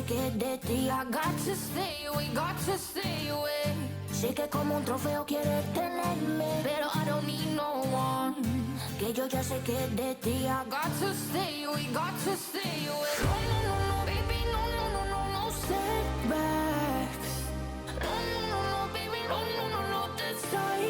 que es de ti. I got to stay away, got to stay away. Sé que como un trofeo quieres tenerme, pero I don't need no one. Que yo ya sé que es de ti. I got to stay away, got to stay away. No, no, no, no, baby, no, no, no, no, no setbacks. No, no, no, no, baby, no, no, no, no, this time.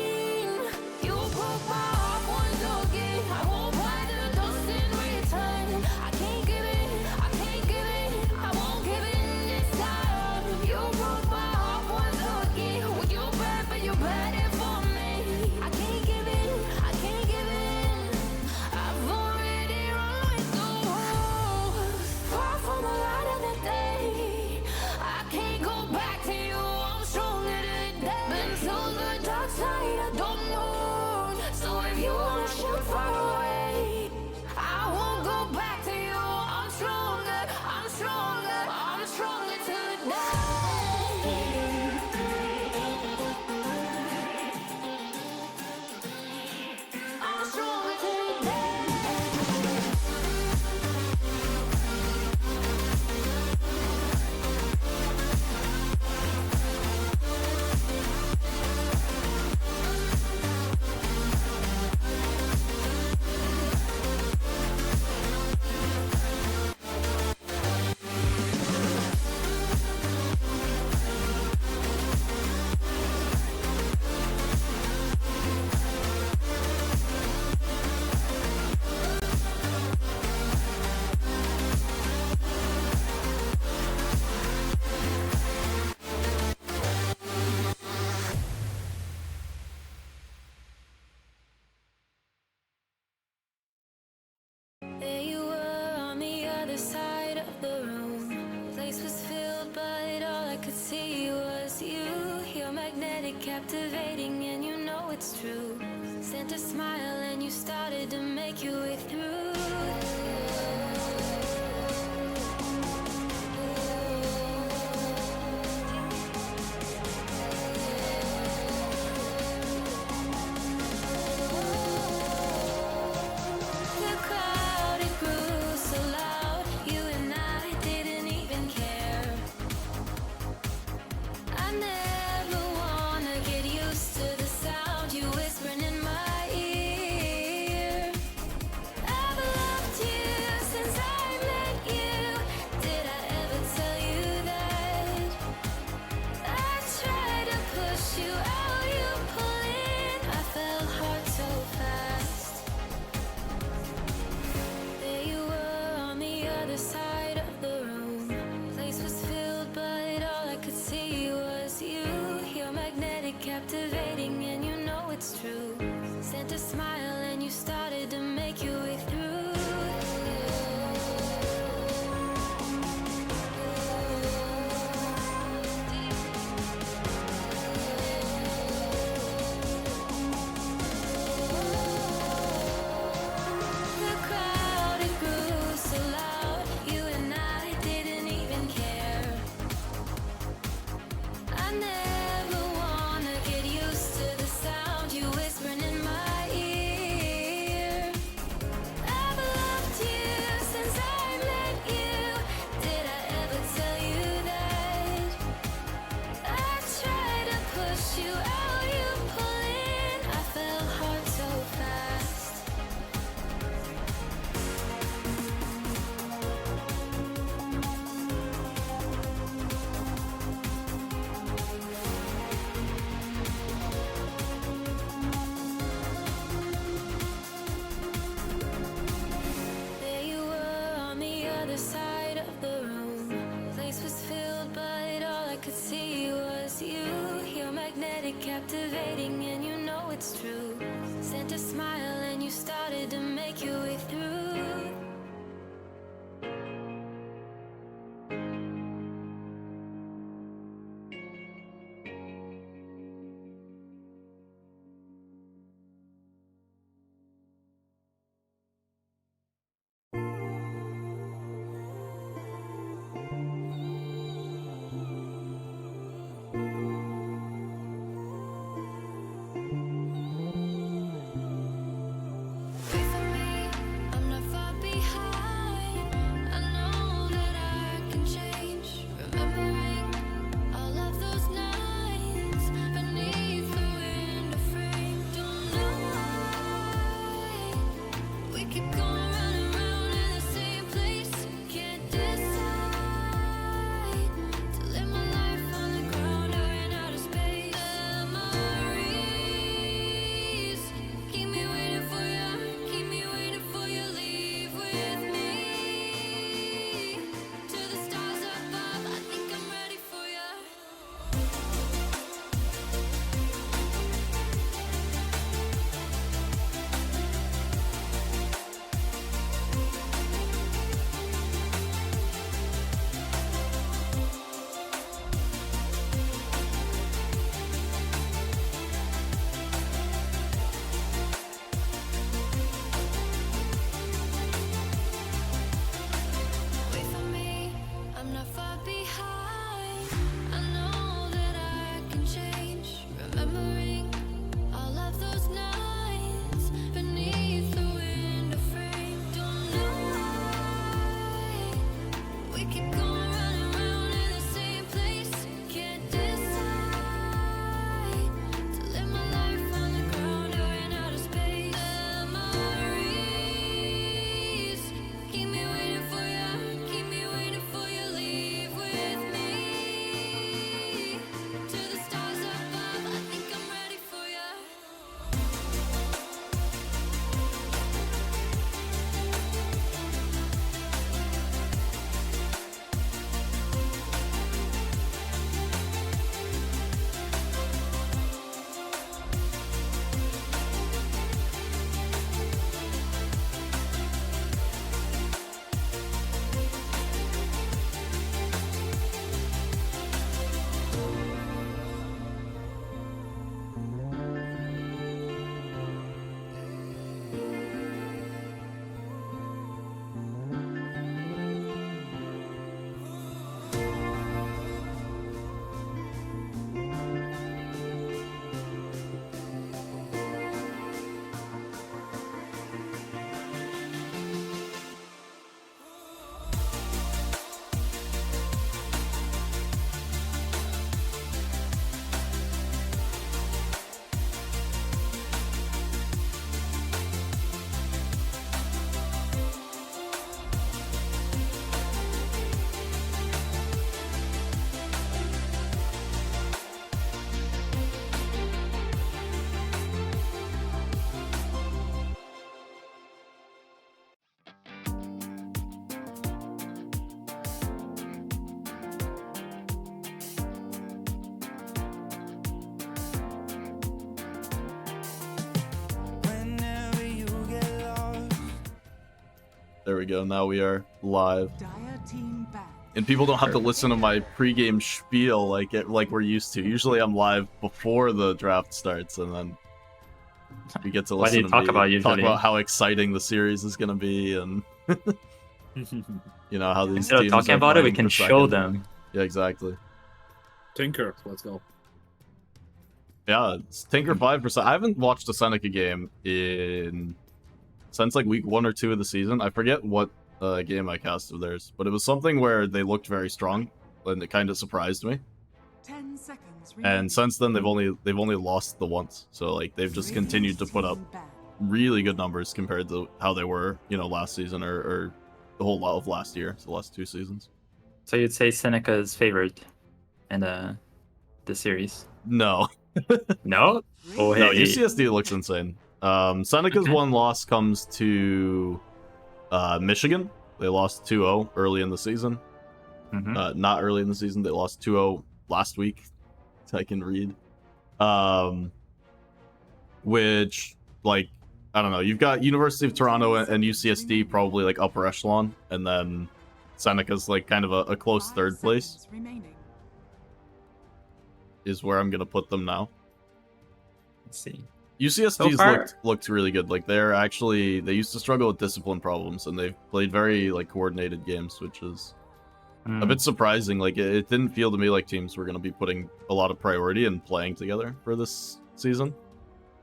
You broke my heart once again. I won't buy the dust in return. I can't give in, I can't give in, I won't give in this time. You broke my heart once again. Well, you bad, but you bad it for me. I can't give in, I can't give in. I've already run with the wolves. Far from the light of the day. I can't go back to you, I'm stronger today. Been to the dark side of the moon. So if you wanna shoot far away, I won't go back to you. I'm stronger, I'm stronger, I'm stronger today. I'm stronger today. There you were on the other side of the room. The place was filled, but all I could see was you. You're magnetic, captivating, and you know it's true. Sent a smile and you started to make your way through. The crowd, it grew so loud. You and I didn't even care. I never wanna get used to the sound you whispering in my ear. I've loved you since There we go. Now we are live. Dire team back. And people don't have to listen to my pregame spiel like we're used to. Usually I'm live before the draft starts, and then we get to What do listen you to talk me about talk usually? about how exciting the series is going to be, and you know how these Instead of teams talking are about it, we playing can for show second. them. Yeah, exactly. Tinker, let's go. Yeah, it's Tinker 5%. I haven't watched a Seneca game since like week 1 or 2 of the season. I forget what game I cast of theirs, but it was something where they looked very strong, and it kind of surprised me. 10 seconds remaining. And since then, they've only lost the once, so like they've just continued to put up really good numbers compared to how they were, last season or the whole lot of last year, so the last 2 seasons. So you'd say Seneca's favored in the series? No, No? Oh, hey. no, UCSD looks insane. Seneca's one loss comes to Michigan. They lost 2-0 early in the season. Mhm. Not early in the season. They lost 2-0 last week. I can read. Which, like, I don't know. You've got University of Toronto and UCSD probably like upper echelon, and then Seneca's like kind of a close 5 third place seconds remaining. is where I'm gonna put them now. Let's see. UCSD's So far- looked really good. Like they used to struggle with discipline problems, and they've played very like coordinated games, which is a bit surprising. Like it didn't feel to me like teams were going to be putting a lot of priority and playing together for this season.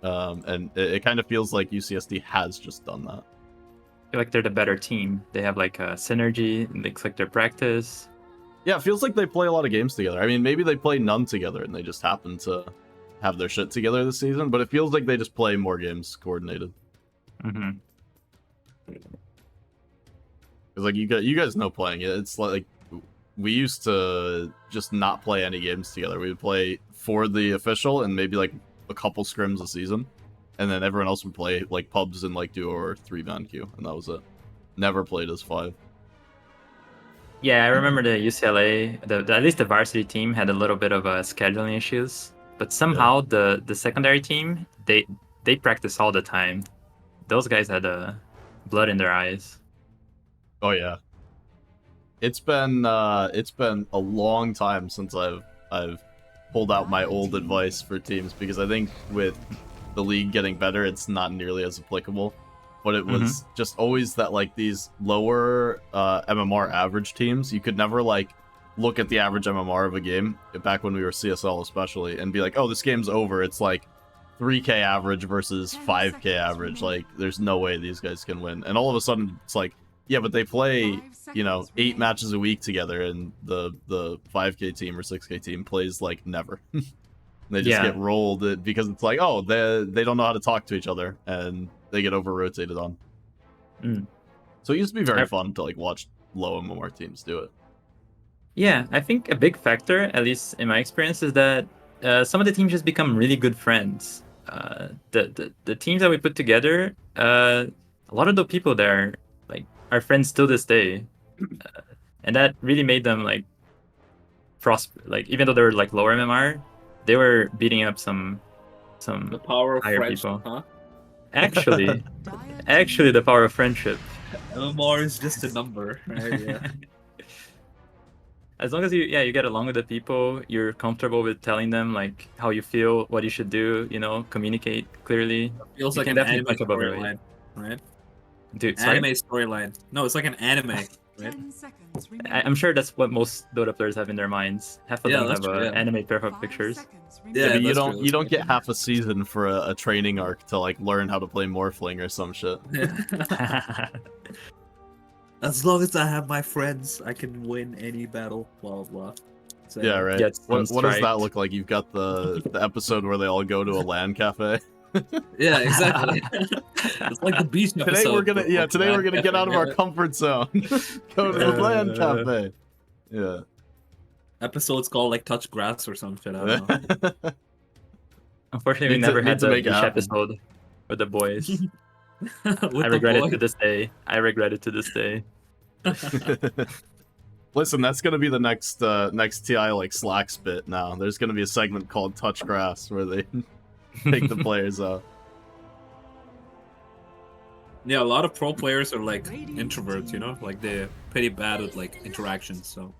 And it kind of feels like UCSD has just done that. I feel like they're the better team. They have like a synergy. It looks like their practice. Yeah, it feels like they play a lot of games together. I mean, maybe they play none together and they just happen to have their shit together this season, but it feels like they just play more games coordinated. Mm-hmm. Because like you guys know playing it, it's like we used to just not play any games together. We would play for the official and maybe like a couple scrims a season, and then everyone else would play like pubs and like duo or 3-man queue, and that was it. Never played as 5. Yeah, I remember the UCLA, at least the varsity team had a little bit of scheduling issues, but somehow the secondary team they practice all the time. Those guys had blood in their eyes. Oh yeah. It's been a long time since I've pulled out my old advice for teams, because I think with the league getting better, it's not nearly as applicable. But it was just always that like these lower MMR average teams, you could never like look at the average MMR of a game back when we were CSL especially and be like, oh, this game's over. It's like 3K average versus 5K average. Like there's no way these guys can win. And all of a sudden it's like, yeah, but they play, 8 matches a week together, and the 5K team or 6K team plays like never. They just get rolled because it's like, oh, they don't know how to talk to each other, and they get over-rotated on. So it used to be very fun to like watch low MMR teams do it. Yeah, I think a big factor, at least in my experience, is that some of the teams just become really good friends. The teams that we put together, a lot of the people there are friends till this day, and that really made them like even though they were like lower MMR, they were beating up some The power of higher friendship, people. huh? Actually, the power of friendship. MMR is just a number, right? Yeah. As long as you get along with the people, you're comfortable with telling them like how you feel, what you should do, communicate clearly. Feels You like can an definitely anime punch above your weight. storyline, right? Dude, sorry? Anime storyline. No, it's like an anime, right? 10 seconds remaining. I'm sure that's what most Dota players have in their minds. Half of Yeah, them that's have true, yeah. anime profile 5 pictures. seconds Yeah, But remaining. you that's don't true, you don't that's get half a season for a training arc to like learn how to play Morphling or some shit. As long as I have my friends, I can win any battle. Blah blah. So, Yeah, right. Get What does that sunstriked. look like? You've got the episode where they all go to a LAN cafe. Yeah, exactly. It's like the beach episode. Today we're gonna get out of our Yeah. comfort zone. Go to the LAN cafe. Yeah. Episode's called like touch grass or some shit. I don't know. Unfortunately, we Need to- never need had to the make it beach happen. episode with the boys. With I the regret it boy. to this day. Listen, that's gonna be the next TI like Slack spit now. There's gonna be a segment called Touch Grass where they take the players out. Yeah, a lot of pro players are like introverts, you know, like they're pretty bad with like interactions. So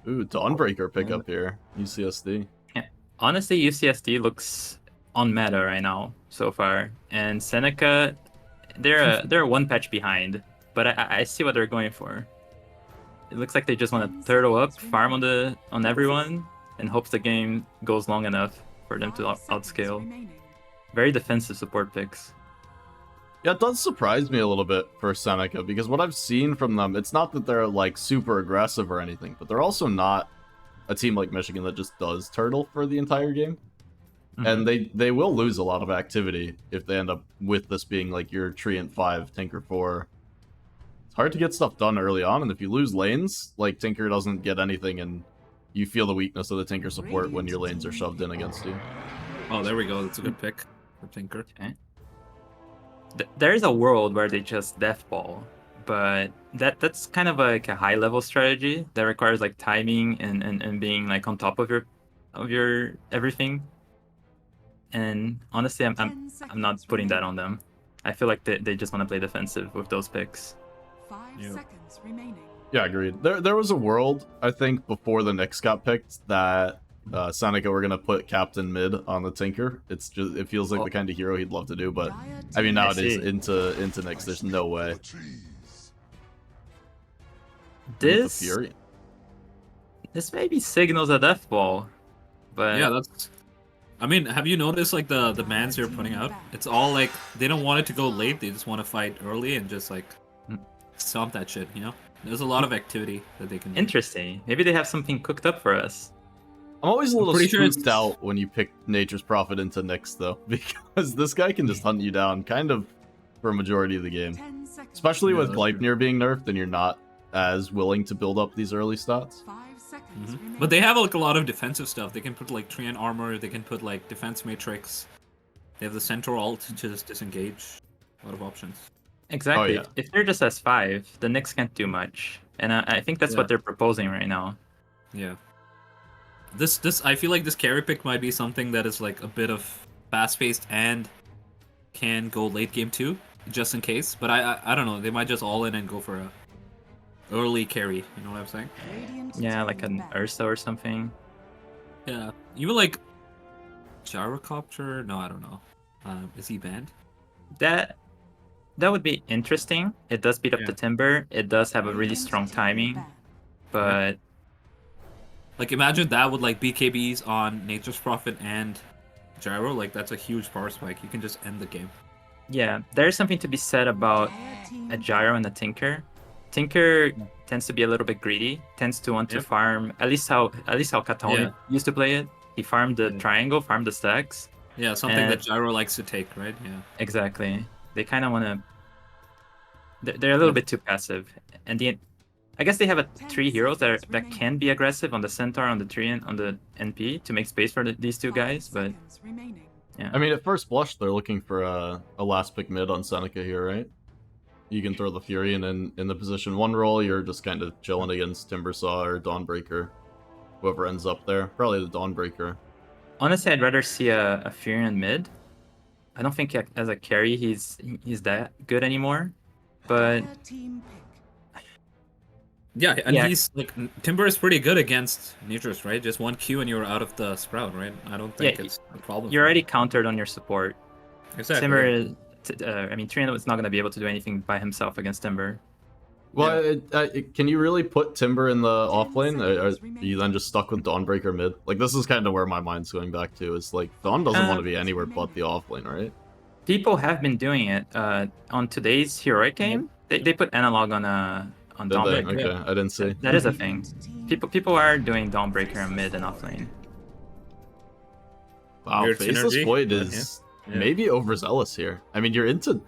Ooh, Dawnbreaker pickup here. UCSD. Yeah. Honestly, UCSD looks on meta right now so far, and Seneca, they're one patch behind, but I see what they're going for. It looks like they just want to turtle up, farm on everyone, and hopes the game goes long enough for them to outscale. Very defensive support picks. Yeah, it does surprise me a little bit for Seneca, because what I've seen from them, it's not that they're like super aggressive or anything, but they're also not a team like Michigan that just does turtle for the entire game. And they will lose a lot of activity if they end up with this being like your Treant 5, Tinker 4. It's hard to get stuff done early on, and if you lose lanes, like Tinker doesn't get anything, and you feel the weakness of the Tinker support when your lanes are shoved in against you. oh, there we go. That's a good pick for Tinker. Okay. There's a world where they just deathball, but that's kind of like a high level strategy that requires like timing and being like on top of your everything. And honestly, I'm not putting that on them. I feel like they just want to play defensive with those picks. 5 seconds remaining. Yeah, agreed. There was a world, I think, before the Knicks got picked that Seneca were gonna put Captain Mid on the Tinker. It feels like the kind of hero he'd love to do, but I mean nowadays into Knicks, there's no way. The Fury. This maybe signals a deathball, but Yeah, that's. I mean, have you noticed like the bans you're putting out? It's all like they don't want it to go late. They just want to fight early and just like stomp that shit. You know, there's a lot of activity that they can do. Interesting. Maybe they have something cooked up for us. I'm always a little pretty sure spooked out when you pick Nature's Prophet into Nyx, though, because this guy can just hunt you down kind of for a majority of the game. 10 seconds. Especially with Yeah, Gleipnir being nerfed, and you're not as willing to build up these early stats. 5 seconds remaining. But they have like a lot of defensive stuff. They can put like Treant armor. They can put like defense matrix. They have the centaur ult to just disengage. A lot of options. Exactly. yeah. If they're just S5, the Knicks can't do much, and I think that's what they're proposing right now. Yeah. This I feel like this carry pick might be something that is like a bit of fast paced and can go late game too, just in case. But I don't know. They might just all in and go for a early carry. You know what I'm saying? Radiant Yeah, like an back. Ursa or something. Yeah. Even like Gyrocopter. No, I don't know. Is he banned? That would be interesting. It does beat up the Timber. It does have a really strong timing, but Like imagine that with like BKBs on Nature's Prophet and Gyro. Like that's a huge power spike. You can just end the game. yeah, there's something to be said about a Gyro and a Tinker. Tinker tends to be a little bit greedy, tends to want to farm, at least how Katone used to play it. He farmed the triangle, farmed the stacks. Yeah, something And- that Gyro likes to take, right? Yeah. Exactly. They kind of want to. They're a little bit too passive, and I guess they have 3 heroes that can be aggressive on the Centaur, on the Tree, and on the NP to make space for these 2 guys. But I mean, at first blush, they're looking for a last pick mid on Seneca here, right? You can throw the Fury in the position 1 role. You're just kind of chilling against Timbersaw or Dawnbreaker. Whoever ends up there. Probably the Dawnbreaker. honestly, I'd rather see a Fury in mid. I don't think as a carry he's that good anymore. But Yeah, and Yeah. he's like Timber is pretty good against Nature's, right? Just 1 Q and you're out of the sprout, right? I don't think Yeah, it's a problem. you're already countered on your support. exactly. Timber is. I mean, Trino is not going to be able to do anything by himself against Timber. Well, can you really put Timber in the offlane? Are you then just stuck with Dawnbreaker mid? Like, this is kind of where my mind's going back to. Is like, Dawn doesn't want to be anywhere but the offlane, right? People have been doing it. On today's heroic game, they put analog on Did they? Dawnbreaker. Okay, I didn't see. That is a thing. People are doing Dawnbreaker in mid and offlane. Wow, Weird Faceless synergy. Void is maybe overzealous here. I mean, you're into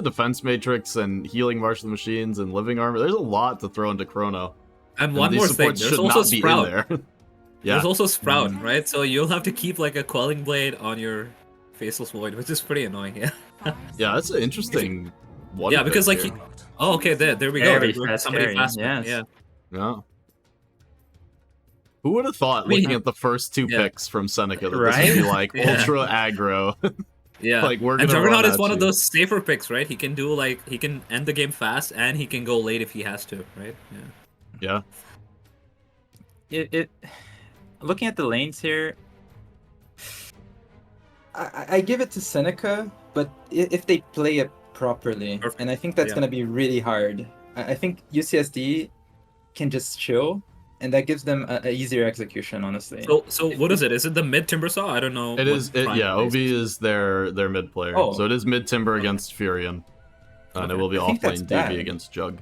defense matrix and healing martial machines and living armor. There's a lot to throw into Chrono. And one these more thing, supports there's should also not be in Sprout. there. Yeah, There's also Sprout, right? So you'll have to keep like a Quelling Blade on your Faceless Void, which is pretty annoying, yeah. yeah, that's an interesting one. Yeah, because like pick he... here. Oh, okay, there we go. Very There's fast somebody carry, fast. yes. Yeah. Yeah. Who would have thought, I mean, looking at the first 2 yeah. picks from Seneca, that this Right? would be like Yeah. ultra aggro? Yeah, Like, we're and gonna run Juggernaut is at one of you. those safer picks, right? He can do like he can end the game fast, and he can go late if he has to, right? Yeah. Yeah. Looking at the lanes here, I give it to Seneca, but if they play it properly, Perfect. and I think that's Yeah. gonna be really hard. I think UCSD can just chill, and that gives them a easier execution, honestly. So what is it? Is it the mid Timbersaw? I don't know. It what is. prime Yeah, it OV is their mid player. Oh. So it is mid Timber Okay. against Furion. And Okay. it will be I think that's offlane DB bad. against Jug.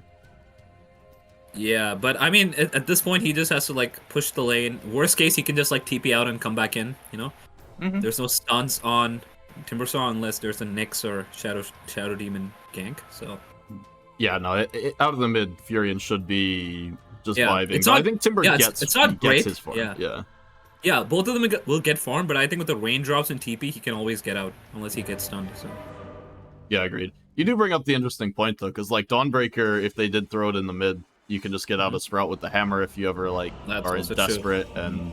Yeah, but I mean, at this point, he just has to like push the lane. Worst case, he can just like TP out and come back in. You know, Mhm. there's no stuns on Timbersaw unless there's a Nyx or Shadow Demon gank. So Yeah, no, out of the mid, Furion should be just Yeah, vibing. it's But I not- think Timber yeah, gets it's not he great, gets his farm. yeah. yeah, both of them will get farm, but I think with the raindrops and TP, he can always get out unless he gets stunned. So Yeah, agreed. You do bring up the interesting point though, because like Dawnbreaker, if they did throw it in the mid, you can just get out a Sprout with the hammer if you ever like That's are also desperate, and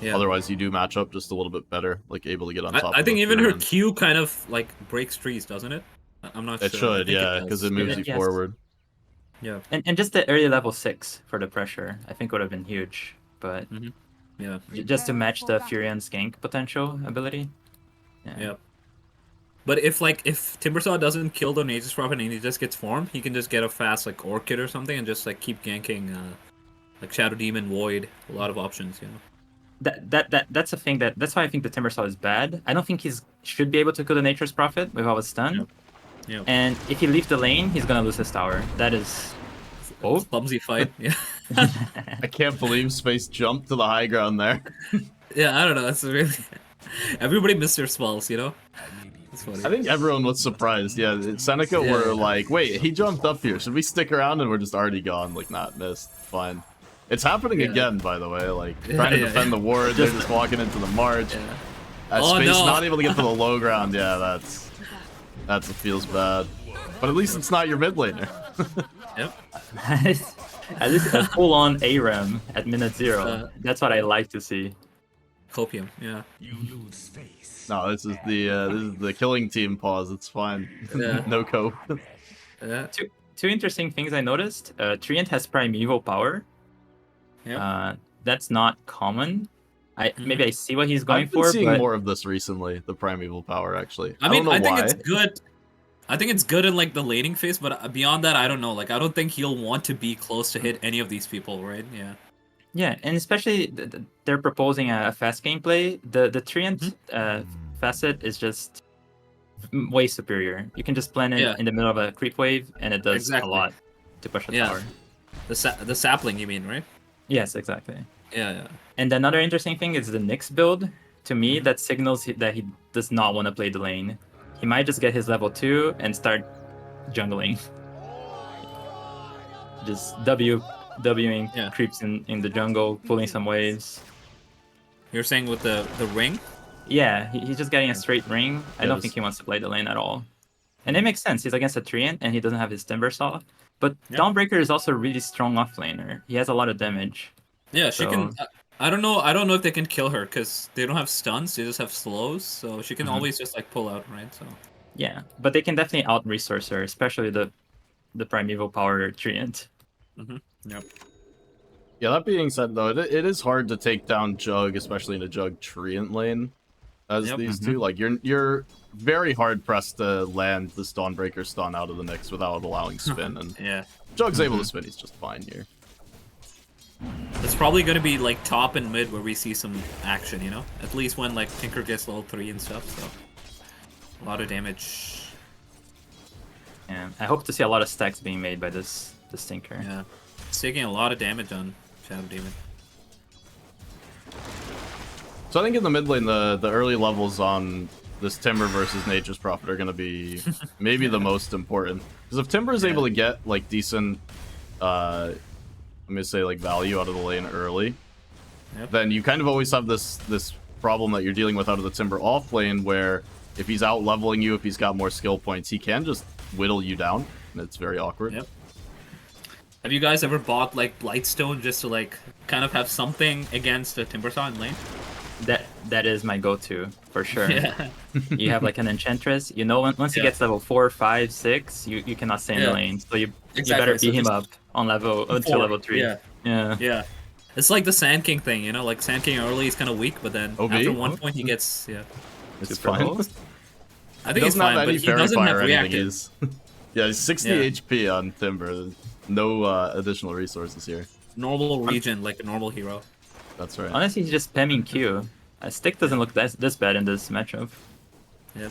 yeah. otherwise you do match up just a little bit better, like able to get on top. I of think the even her Furion. Q kind of like breaks trees, doesn't it? I'm not It sure. I should, think yeah, does. because it moves you Yes. forward. Yeah. And just the early level 6 for the pressure, I think would have been huge. But Yeah. just to match the Furion's gank potential ability. Yeah. But if Timbersaw doesn't kill the Nature's Prophet and he just gets formed, he can just get a fast like Orchid or something and just like keep ganking like Shadow Demon, Void, a lot of options, you know. That's a thing that's why I think the Timbersaw is bad. I don't think he's should be able to kill the Nature's Prophet without a stun. Yeah. And if he leaves the lane, he's gonna lose his tower. That is Clumsy fight. Yeah. I can't believe Space jumped to the high ground there. Yeah, I don't know. That's really everybody missed their spells, you know. That's funny. I think everyone was surprised. Yeah, Seneca Yeah. were like, wait, he jumped up here. Should we stick around? And we're just already gone. Like, not missed. Fine. It's happening Yeah. again, by the way. Like, Yeah, trying to yeah, defend the ward. They're just walking into the march. Yeah. Space no. not able to get to the low ground. Yeah, that feels bad. But at least it's not your mid laner. Yep. at least a full-on ARAM at minute 0. That's what I like to see. Copium. Yeah. No, this is the killing team pause. It's fine. Yeah. No cope. Yeah. Two interesting things I noticed. Treant has primeval power. Yeah. That's not common. Maybe I see what he's going I've been for, seeing but more of this recently. The primeval power, actually. I mean, don't know I think why. it's good. I think it's good in like the laning phase, but beyond that, I don't know. Like, I don't think he'll want to be close to hit any of these people, right? Yeah. yeah, and especially they're proposing a fast gameplay. The Treant facet is just way superior. You can just plan it in the middle of a creep wave, and it does Exactly. a lot to push the Yeah. tower. The sapling, you mean, right? Yes, exactly. Yeah. And another interesting thing is the Nyx build. To me, that signals that he does not want to play the lane. He might just get his level 2 and start jungling. Just Wing creeps in the jungle, pulling some waves. You're saying with the ring? Yeah, he's just getting a straight ring. I don't think he wants to play the lane at all. And it makes sense. He's against a Treant and he doesn't have his Timbersaw. But Dawnbreaker is also a really strong offlaner. He has a lot of damage. Yeah, she can. I don't know. I don't know if they can kill her because they don't have stuns. They just have slows, so she can always just like pull out, right? So. Yeah, but they can definitely out-resource her, especially the primeval power Treant. Yep. Yeah, that being said, though, it is hard to take down Jug, especially in a Jug Treant lane, as these two. Like, you're very hard pressed to land this Dawnbreaker stun out of the Nyx without allowing spin, and Jug's able to spin. He's just fine here. It's probably gonna be like top and mid where we see some action, you know? At least when like Tinker gets level 3 and stuff, so a lot of damage. Yeah, I hope to see a lot of stacks being made by this Tinker. Yeah. It's taking a lot of damage on Shadow Demon. So I think in the mid lane, the early levels on this Timber versus Nature's Prophet are going to be maybe the most important. Because if Timber is able to get like decent, let me say like value out of the lane early, then you kind of always have this problem that you're dealing with out of the Timber off lane, where if he's out leveling you, if he's got more skill points, he can just whittle you down, and it's very awkward. Yep. Have you guys ever bought like Blightstone just to like kind of have something against a Timbersaw in lane? That is my go-to for sure. Yeah. You have like an Enchantress. You know, once he Yeah. gets level 4, 5, 6, you cannot stay in the Yeah. lane. So you Exactly, better so beat him just up on level until four, level 3. yeah. Yeah. Yeah. It's like the Sand King thing, you know? Like Sand King early is kind of weak, but then OB? after one Oh. point he gets It's Super fine. low. I He think it's doesn't have fine, any but he fairy doesn't fire have or anything. reactive. He's yeah, he's 60 Yeah. HP on Timber. No additional resources here. Normal region, like a normal hero. That's right. Honestly, he's just spamming Q. Stick doesn't look this bad in this matchup. Yep.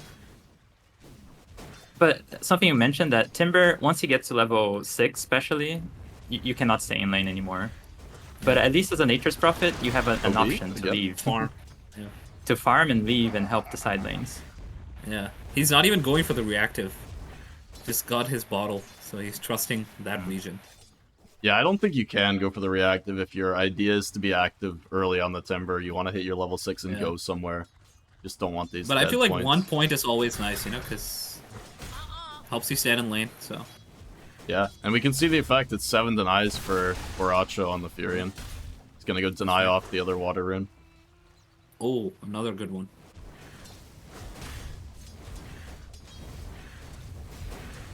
But something you mentioned that Timber, once he gets to level 6 especially, you cannot stay in lane anymore. But at least as a Nature's Prophet, you have an OB? option to Yep. leave. Farm. Yeah. To farm and leave and help the side lanes. Yeah. He's not even going for the reactive. Just got his bottle, so he's trusting that region. Yeah, I don't think you can go for the reactive if your idea is to be active early on the Timber. You want to hit your level 6 and Yeah. go somewhere. Just don't want these But I dead feel like points. 1 point is always nice, you know, because helps you stand in lane, so. Yeah, and we can see the effect. It's 7 denies for Boracho on the Furion. He's gonna go deny off the other water rune. Oh, another good one.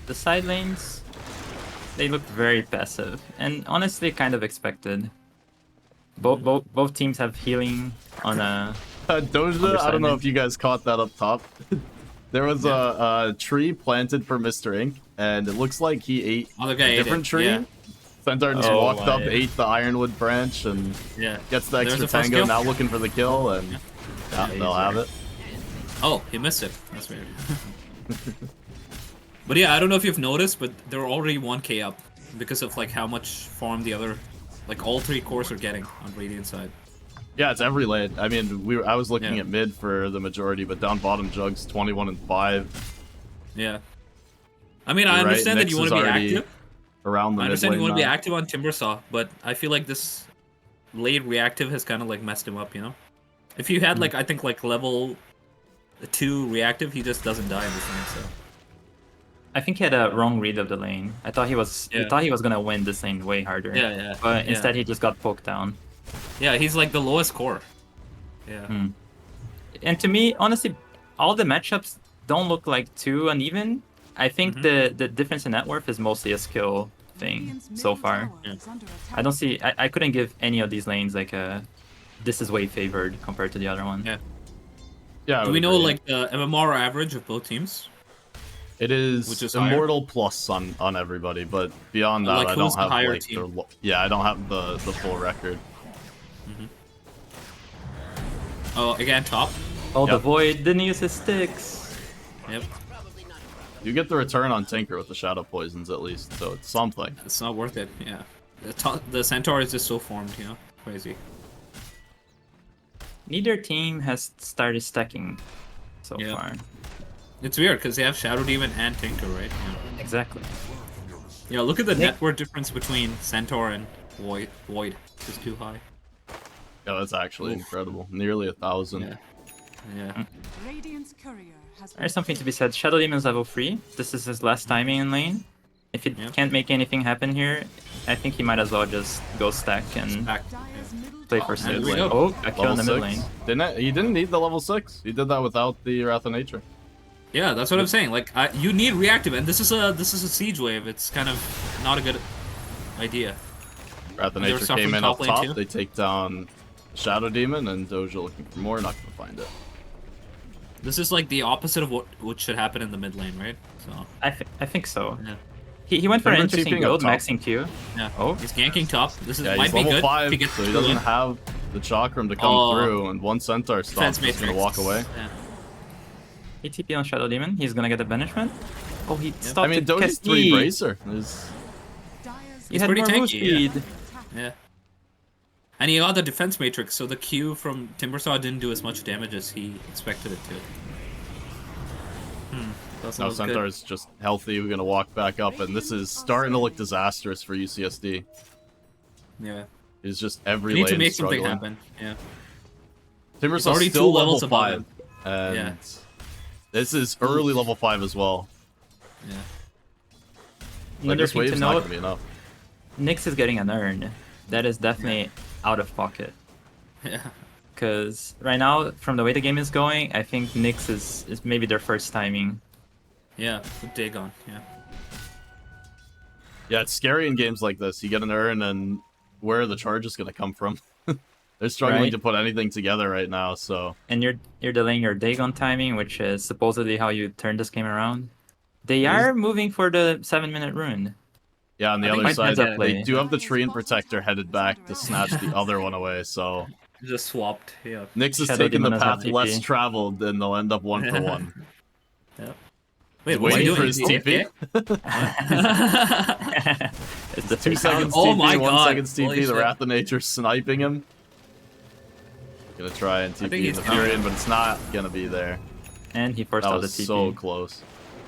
The side lanes, they look very passive, and honestly kind of expected. Both teams have healing on a... Doja, I don't know Undersigned. if you guys caught that up top. There was a tree planted for Mr. Ink, and it looks like he ate Other guy a ate different it, tree. yeah. Centaur just Oh walked up, my. ate the Ironwood branch, and Yeah. gets the There's extra the first tango, kill. now looking for the kill, and yeah, they'll have it. Oh, he missed it. That's weird. But yeah, I don't know if you've noticed, but they're already 1k up because of like how much farm the other, like all 3 cores are getting on Radiant side. Yeah, it's every lane. I mean, I was looking Yeah. at mid for the majority, but down bottom Jugs 21 and 5. Yeah. I mean, I You're right, understand that Nyx you want is to be already active. around the I mid understand you lane want to be now. active on Timbersaw, but I feel like this late reactive has kind of like messed him up, you know? If you had like, I think like level 2 reactive, he just doesn't die in this lane, so. I think he had a wrong read of the lane. I thought he was gonna win this lane way harder. Yeah, yeah. But yeah. instead he just got poked down. Yeah, he's like the lowest core. Yeah. And to me, honestly, all the matchups don't look like too uneven. I think the difference in net worth is mostly a skill thing Radiant's so middle far. tower is under attack. I don't see. I couldn't give any of these lanes like a. This is way favored compared to the other one. Yeah. Yeah, I Do would we know agree. like the MMR average of both teams? It is, Which is higher? Immortal plus on everybody, but beyond that, Like, I who's don't the have higher like team? I don't have the full record. Oh, again, top. Oh, the Yep. Void didn't use his sticks. Yep. You get the return on Tinker with the Shadow Poisons at least, so it's something. It's not worth it. Yeah. The Centaur is just so formed, you know? Crazy. Neither team has started stacking so Yeah. far. It's weird because they have Shadow Demon and Tinker, right? Yeah. Exactly. Yeah, look at the net worth difference between Centaur and Void. Void. It's too high. Yeah, that's actually incredible. Nearly 1,000. Yeah. Yeah. Radiant's courier has been There's something to be said. Shadow Demon's level 3. This is his last timing in lane. If he Yep. can't make anything happen here, I think he might as well just go stack and Back. Dire's middle play tower for and Sid. we go. Oh, a kill in the Level mid 6. lane. He didn't need the level 6. He did that without the Wrath of Nature. Yeah, that's what I'm saying. Like, you need reactive, and this is a siege wave. It's kind of not a good idea. Wrath of They were Nature suffering came in top up lane top. too? They take down Shadow Demon, and Doja looking for more. Not gonna find it. This is like the opposite of what should happen in the mid lane, right? So I think so. yeah, He went for an Remember interesting TPing up build, top? maxing Q. yeah. Oh. He's ganking top. This is Yeah, might he's be level good 5, if he gets so he two doesn't in. have the Chakram to come Oh. through, and one Centaur Defense stops. He's gonna matrix. walk away. Yeah. He TP on Shadow Demon. He's gonna get a banishment. Oh, he I stopped mean, the Doja's 3 Cassie. bracer is Dire's He had pretty more move tanky, yeah. speed. Yeah. And he got the defense matrix, so the Q from Timbersaw didn't do as much damage as he expected it to. That's now not good. Centaur is just healthy. We're gonna walk back up, and this is starting to look disastrous for UCSD. Yeah. It's just every We need to lane make struggling. something happen. Yeah. Timbersaw's already still two levels level above 5, him. and Yeah. this is early level 5 as well. Yeah. Like, Another this thing to wave's not note, gonna be enough. Nyx is getting an urn. That is definitely out of pocket. Yeah. because right now, from the way the game is going, I think Nyx is maybe their first timing. Yeah, with Dagon. Yeah. Yeah, it's scary in games like this. You get an urn, and where are the charges going to come from? They're struggling Right. to put anything together right now, so... And you're delaying your Dagon timing, which is supposedly how you turn this game around. They It is- are moving for the 7-minute rune. Yeah, on the I think other Quite side, heads up they play. do have the Treant Protector headed back to snatch the other one away, so... Just swapped. Yeah. Nyx is Shadow taking the Demon has path TP. less traveled, and they'll end up 1 for 1. Yeah. He's Wait, what's he waiting for doing? his Is he TP. AFK? It's the 2 fake seconds out. Oh TP, my 1 God. second TP, Holy the shit. Wrath of Nature sniping him. Gonna try and think TP he's the coming. Furion, but it's not gonna be there. And he forced That out the was TP. so close.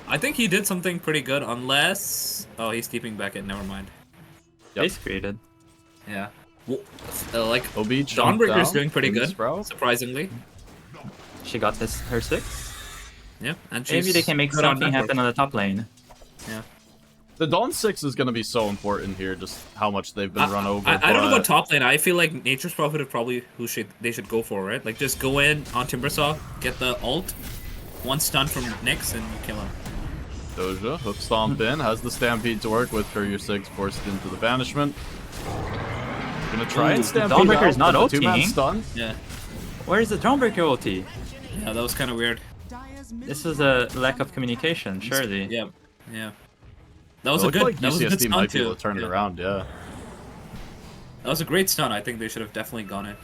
I think he did something pretty good, unless... Oh, he's keeping back in. Never mind. Yep. Base created. Yeah. Well, like, OB jumped Dawnbreaker's down doing pretty in the good, Sprout. surprisingly. She got her 6. Yeah, and Maybe she's they can make good on something network. happen on the top lane. Yeah. The Dawn 6 is gonna be so important here, just how much they've been run over. I don't know but- about top lane. I feel like Nature's Prophet is probably who they should go for, right? Like, just go in on Timbersaw, get the ult, 1 stun from Nyx, and you kill him. Doja, hook stomp in, has the Stampede to work with, Courier 6 forced into the banishment. Gonna try Ooh, and the Stampede Dawnbreaker is out, not but the 2-man ulting. stun. Yeah. Where is the Dawnbreaker ulti? Yeah, that was kind of weird. Dire's middle This is a lack of communication, surely. Yeah. Yeah. That was It a looked good. like that was a good UCSD stun might be too. able to turn it Yeah. around, yeah. That was a great stun. I think they should have definitely gone in.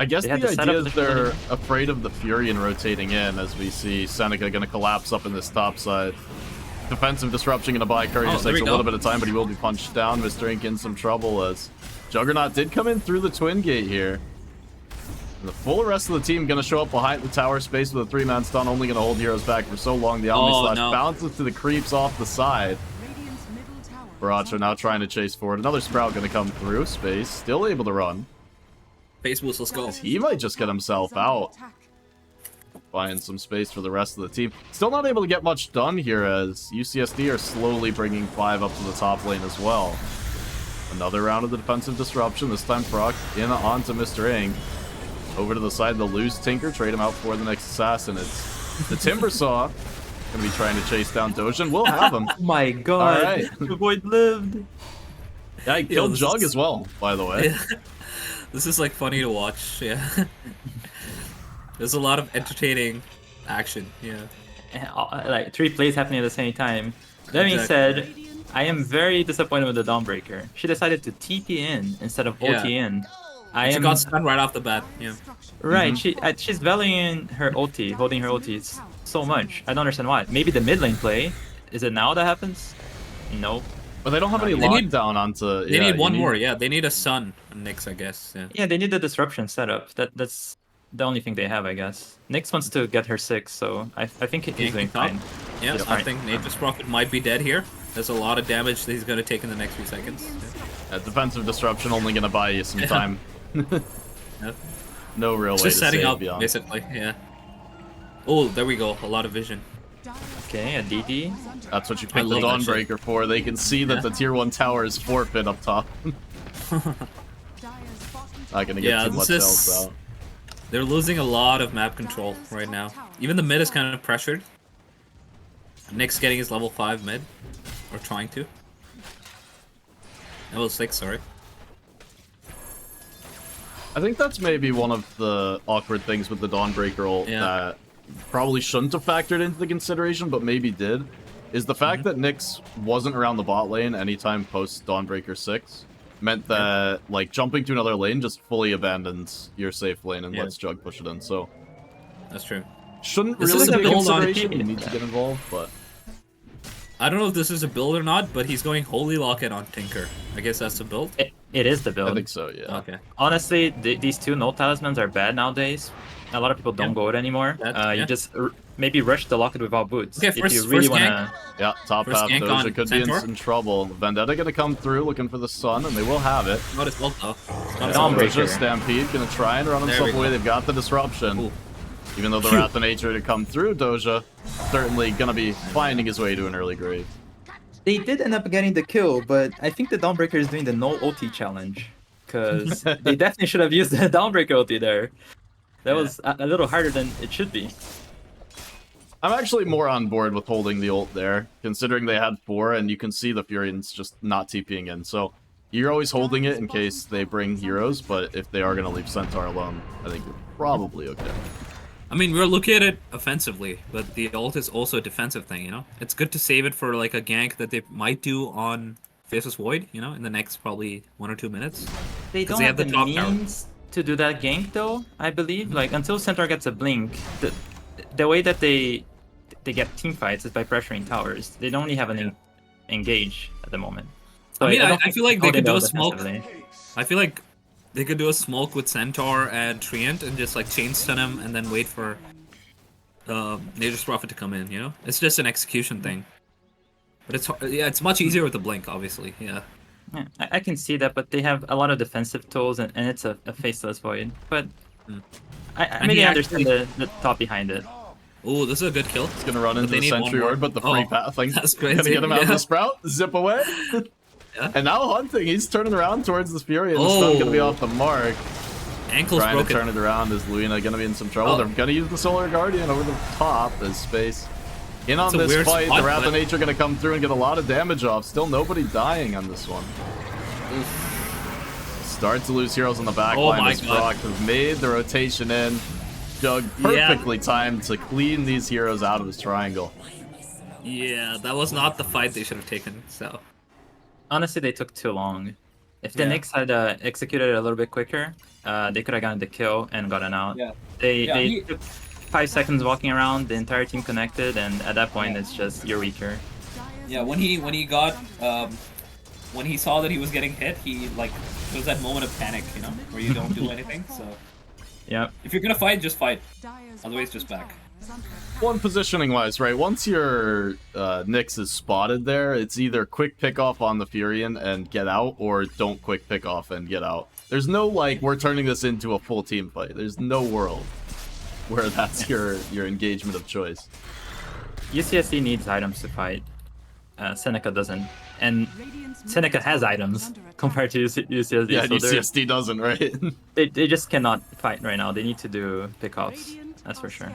I guess They the had the idea setup is to they're really- afraid of the Furion rotating in, as we see Seneca gonna collapse up in this top side. Defensive disruption gonna buy Courier Oh, 6 there we a go. little bit of time, but he will be punched down. Mr. Ink in some trouble as Juggernaut did come in through the Twin Gate here. And the full rest of the team gonna show up behind the tower space with a 3-man stun, only gonna hold heroes back for so long. The Omni Oh, Slash no. bounces to the creeps off the side. Radiant's middle tower. Baracho now trying to chase forward. Another Sprout gonna come through. Space still able to run. Face boost, let's go. He might just get himself out. Buying some space for the rest of the team. Still not able to get much done here as UCSD are slowly bringing 5 up to the top lane as well. Another round of the defensive disruption. This time Proc in onto Mr. Ing. Over to the side, they'll lose Tinker, trade him out for the next assassin. It's the Timbersaw. Gonna be trying to chase down Doja, and we'll have him. Oh my god! Alright. The Void lived! Yeah, he killed this Jug is- as well, by the way. This is like funny to watch. Yeah. There's a lot of entertaining action. Yeah. And, like 3 plays happening at the same time. That being Exactly. said, I am very disappointed with the Dawnbreaker. She decided to TP in instead of Yeah. ulti in. I She am got stunned right off the bat. Yeah. right. She's valuing her ulti, holding her ulti so much. I don't understand why. Maybe the mid lane play. Is it now that happens? No. But they don't have any They need- lockdown onto... They yeah, need you one more. Yeah, they need a sun. Nyx, I guess. Yeah. Yeah, they need the disruption setup. That's the only thing they have, I guess. Nyx wants to get her 6, so I think he's Ganking doing top. fine. Yeah, He's I fine. think Nature's Prophet might be dead here. There's a lot of damage that he's going to take in the next few seconds. defensive disruption only gonna buy you some Yeah. time. Yeah. No real It's way just to setting save up, beyond. basically. Yeah. Oh, there we go. A lot of vision. Okay, a DD. That's what you I pick the love that shit. Dawnbreaker for. They can see that Yeah. the tier 1 tower is forfeit up top. Not gonna get Yeah, too this much else is- out. They're losing a lot of map control right now. Even the mid is kind of pressured. Nick's getting his level 5 mid. Or trying to. Level 6, sorry. I think that's maybe one of the awkward things with the Dawnbreaker ult Yeah. that probably shouldn't have factored into the consideration, but maybe did, is the fact that Nyx wasn't around the bot lane anytime post Dawnbreaker 6 meant that like jumping to another lane just fully abandons your safe lane and Yeah. lets Jug push it in. So That's true. shouldn't This really is a be a build on consideration. it. You need to get involved, but I don't know if this is a build or not, but he's going Holy Locket on Tinker. I guess that's the build? It is the I build. think so. Yeah. Okay. Honestly, these 2 null talismans are bad nowadays. A lot of people don't Yeah. go it anymore. Yeah. You just maybe rush the locket without boots. Okay, if first- you really first wanna. Yeah, top First half gank Doja on could be in Centaur. some trouble. Vendetta gonna come through looking for the sun, and they will have it. Not his ult though. It's not his Dawnbreaker. ult. Doja Stampede gonna try and run There himself we away. go. They've got the disruption. Ooh. Even though the Phew. Wrath of Nature to come through, Doja certainly gonna be finding his way to an early grave. They did end up getting the kill, but I think the Dawnbreaker is doing the no OT challenge. because they definitely should have used the Dawnbreaker ulti there. That was a little harder than it should be. I'm actually more on board with holding the ult there, considering they had 4, and you can see the Furians just not TPing in. So you're always holding it in case they bring heroes, but if they are going to leave Centaur alone, I think you're probably okay. I mean, we're looking at it offensively, but the ult is also a defensive thing, you know? It's good to save it for, like, a gank that they might do on Faceless Void, you know, in the next probably 1 or 2 minutes. They don't have the means to do that gank, though, I believe. Like, until Centaur gets a blink, the way that they get team fights is by pressuring towers. They don't really have an engage at the moment. So I mean, I feel like they could do a smoke. smoke. I feel like they could do a smoke with Centaur and Treant and just like chain stun him and then wait for Nature's Prophet to come in, you know? It's just an execution thing. But it's much easier with the blink, obviously, yeah. Yeah, I can see that, but they have a lot of defensive tools, and it's a faceless void. But I maybe understand the thought behind it. Oh, this is a good kill. He's gonna run into the Sentry Ward, but the free path thing that's crazy. Gonna get him out of the Sprout, zip away. And now hunting, he's turning around towards this Fury, and the stun's gonna be off the mark. Ankle's Trying broken. to turn it around. Is Luina gonna be in some trouble? They're gonna use the Solar Guardian over the top as space. In on this fight, the Wrath of Nature gonna come through and get a lot of damage off. Still nobody dying on this one. Start to lose heroes on the back line as Brock has made the rotation in. Jug perfectly timed to clean these heroes out of this triangle. Yeah, that was not the fight they should have taken, so. Honestly, they took too long. If the Nyx had executed it a little bit quicker, they could have gotten the kill and gotten out. Yeah. They took 5 seconds walking around, the entire team connected, and at that point, it's just you're weaker. Yeah, when he got when he saw that he was getting hit, he like there was that moment of panic, you know, where you don't do anything. So yeah, if you're gonna fight, just fight. Otherwise, just back. One positioning wise, right? Once your Nyx is spotted there, it's either quick pick off on the Furion and get out, or don't quick pick off and get out. There's no like we're turning this into a full team fight. There's no world where that's your engagement of choice. UCSD needs items to fight. Seneca doesn't, and Seneca has items compared to UCSD. Yeah, so UCSD doesn't, right? they just cannot fight right now. They need to do pickoffs. That's for sure.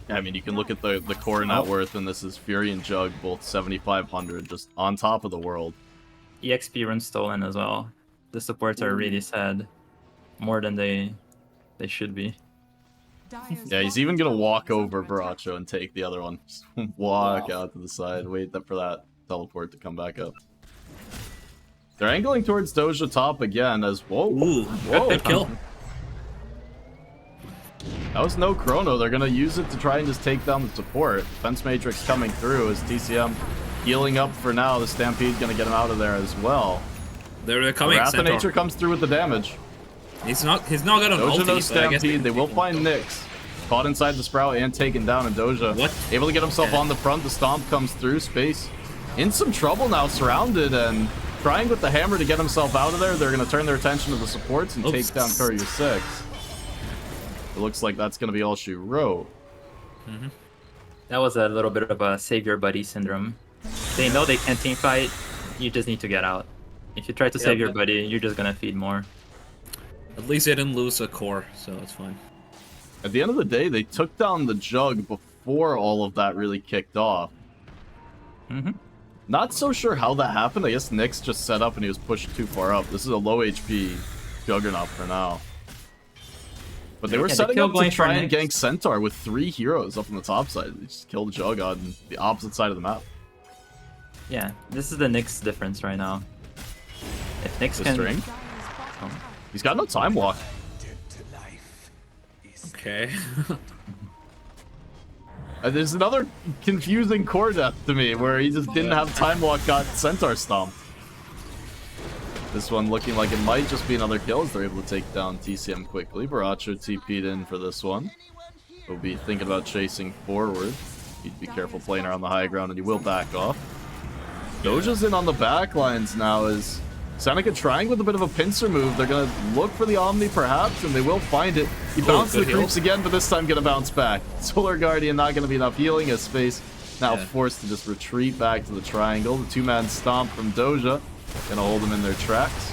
I mean, you can look at the core net worth, and this is Fury and Jug, both 7,500, just on top of the world. EXP runs stolen as well. The supports are really sad, more than they should be. Yeah, he's even gonna walk over Baracho and take the other one. Just walk out to the side, wait for that teleport to come back up. They're angling towards Doja top again as whoa, whoa, good kill. That was no chrono. They're gonna use it to try and just take down the support. Defense Matrix coming through as TCM healing up for now. The Stampede's gonna get him out of there as well. They're coming. Wrath of Nature comes through with the damage. He's not got an Doja ulti, no Stampede. They will find Nyx. Caught inside the Sprout and taken down, and Doja able to get himself on the front. The Stomp comes through. Space in some trouble now, surrounded and trying with the hammer to get himself out of there. They're gonna turn their attention to the supports and take down Courier 6. It looks like that's going to be all she wrote. That was a little bit of a savior buddy syndrome. They know they can't team fight. You just need to get out. If you try to save your buddy, you're just going to feed more. At least they didn't lose a core, so it's fine. At the end of the day, they took down the Jug before all of that really kicked off. Not so sure how that happened. I guess Nyx just set up and he was pushed too far up. This is a low HP Juggernaut for now. But they were setting up to try and gank Centaur with 3 heroes up on the top side. They just killed Jug on the opposite side of the map. Yeah, this is the Nyx difference right now. If Nyx can... String. He's got no time walk. Okay. There's another confusing core death to me where he just didn't have time walk, got Centaur stomped. This one looking like it might just be another kill as they're able to take down TCM quickly. Baracho TP'd in for this one. He'll be thinking about chasing forward. Need to be careful playing around the high ground and he will back off. Doja's in on the back lines now as Seneca trying with a bit of a pincer move. They're going to look for the Omni perhaps and they will find it. He bounced the creeps again, but this time going to bounce back. Solar Guardian not going to be enough healing as Space now forced to just retreat back to the triangle. The 2-man stomp from Doja. Gonna hold them in their tracks.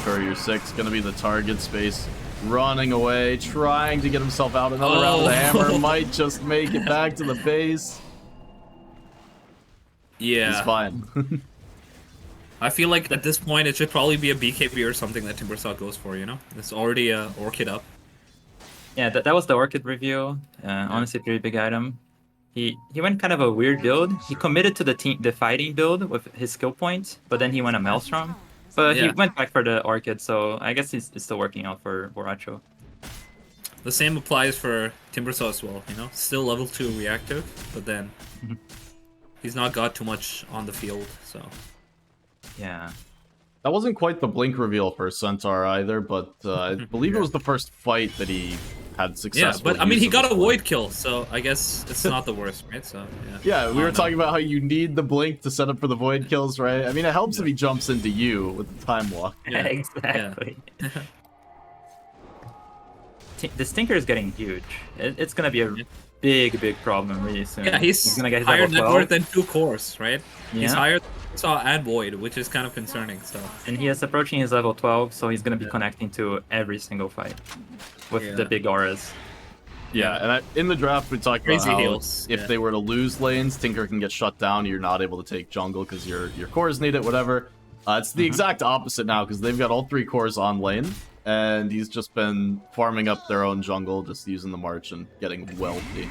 Courier 6 gonna be the target space. Running away, trying to get himself out. Another round of the hammer might just make it back to the base. Yeah. He's fine. I feel like at this point it should probably be a BKB or something that Timbersaw goes for, you know? It's already a Orchid up. Yeah, that was the Orchid review. Honestly, pretty big item. He went kind of a weird build. He committed to the fighting build with his skill point, but then he went a Maelstrom. But he went back for the Orchid, so I guess it's still working out for Boracho. The same applies for Timbersaw as well, you know? Still level 2 reactive, but then he's not got too much on the field, so... Yeah. That wasn't quite the blink reveal for Centaur either, but I believe it was the first fight that he had success. Yeah, but I mean, he got a void kill, so I guess it's not the worst, right? So yeah, we were talking about how you need the blink to set up for the void kills, right? I mean, it helps if he jumps into you with the time walk. Yeah, exactly. The Stinker is getting huge. It's gonna be a big problem really soon. Yeah, he's gonna get his higher level net 12. worth than 2 cores, right? Yeah. He's higher than Saw and Void, which is kind of concerning. So. And he is approaching his level 12, so he's gonna be connecting to every single fight with the big auras. Yeah, and in the draft we talked Crazy about how heals, if they were to lose lanes, Tinker can get shut down. You're not able to take jungle because your cores need it, whatever. It's the exact opposite now because they've got all 3 cores on lane, and he's just been farming up their own jungle, just using the march and getting wealthy.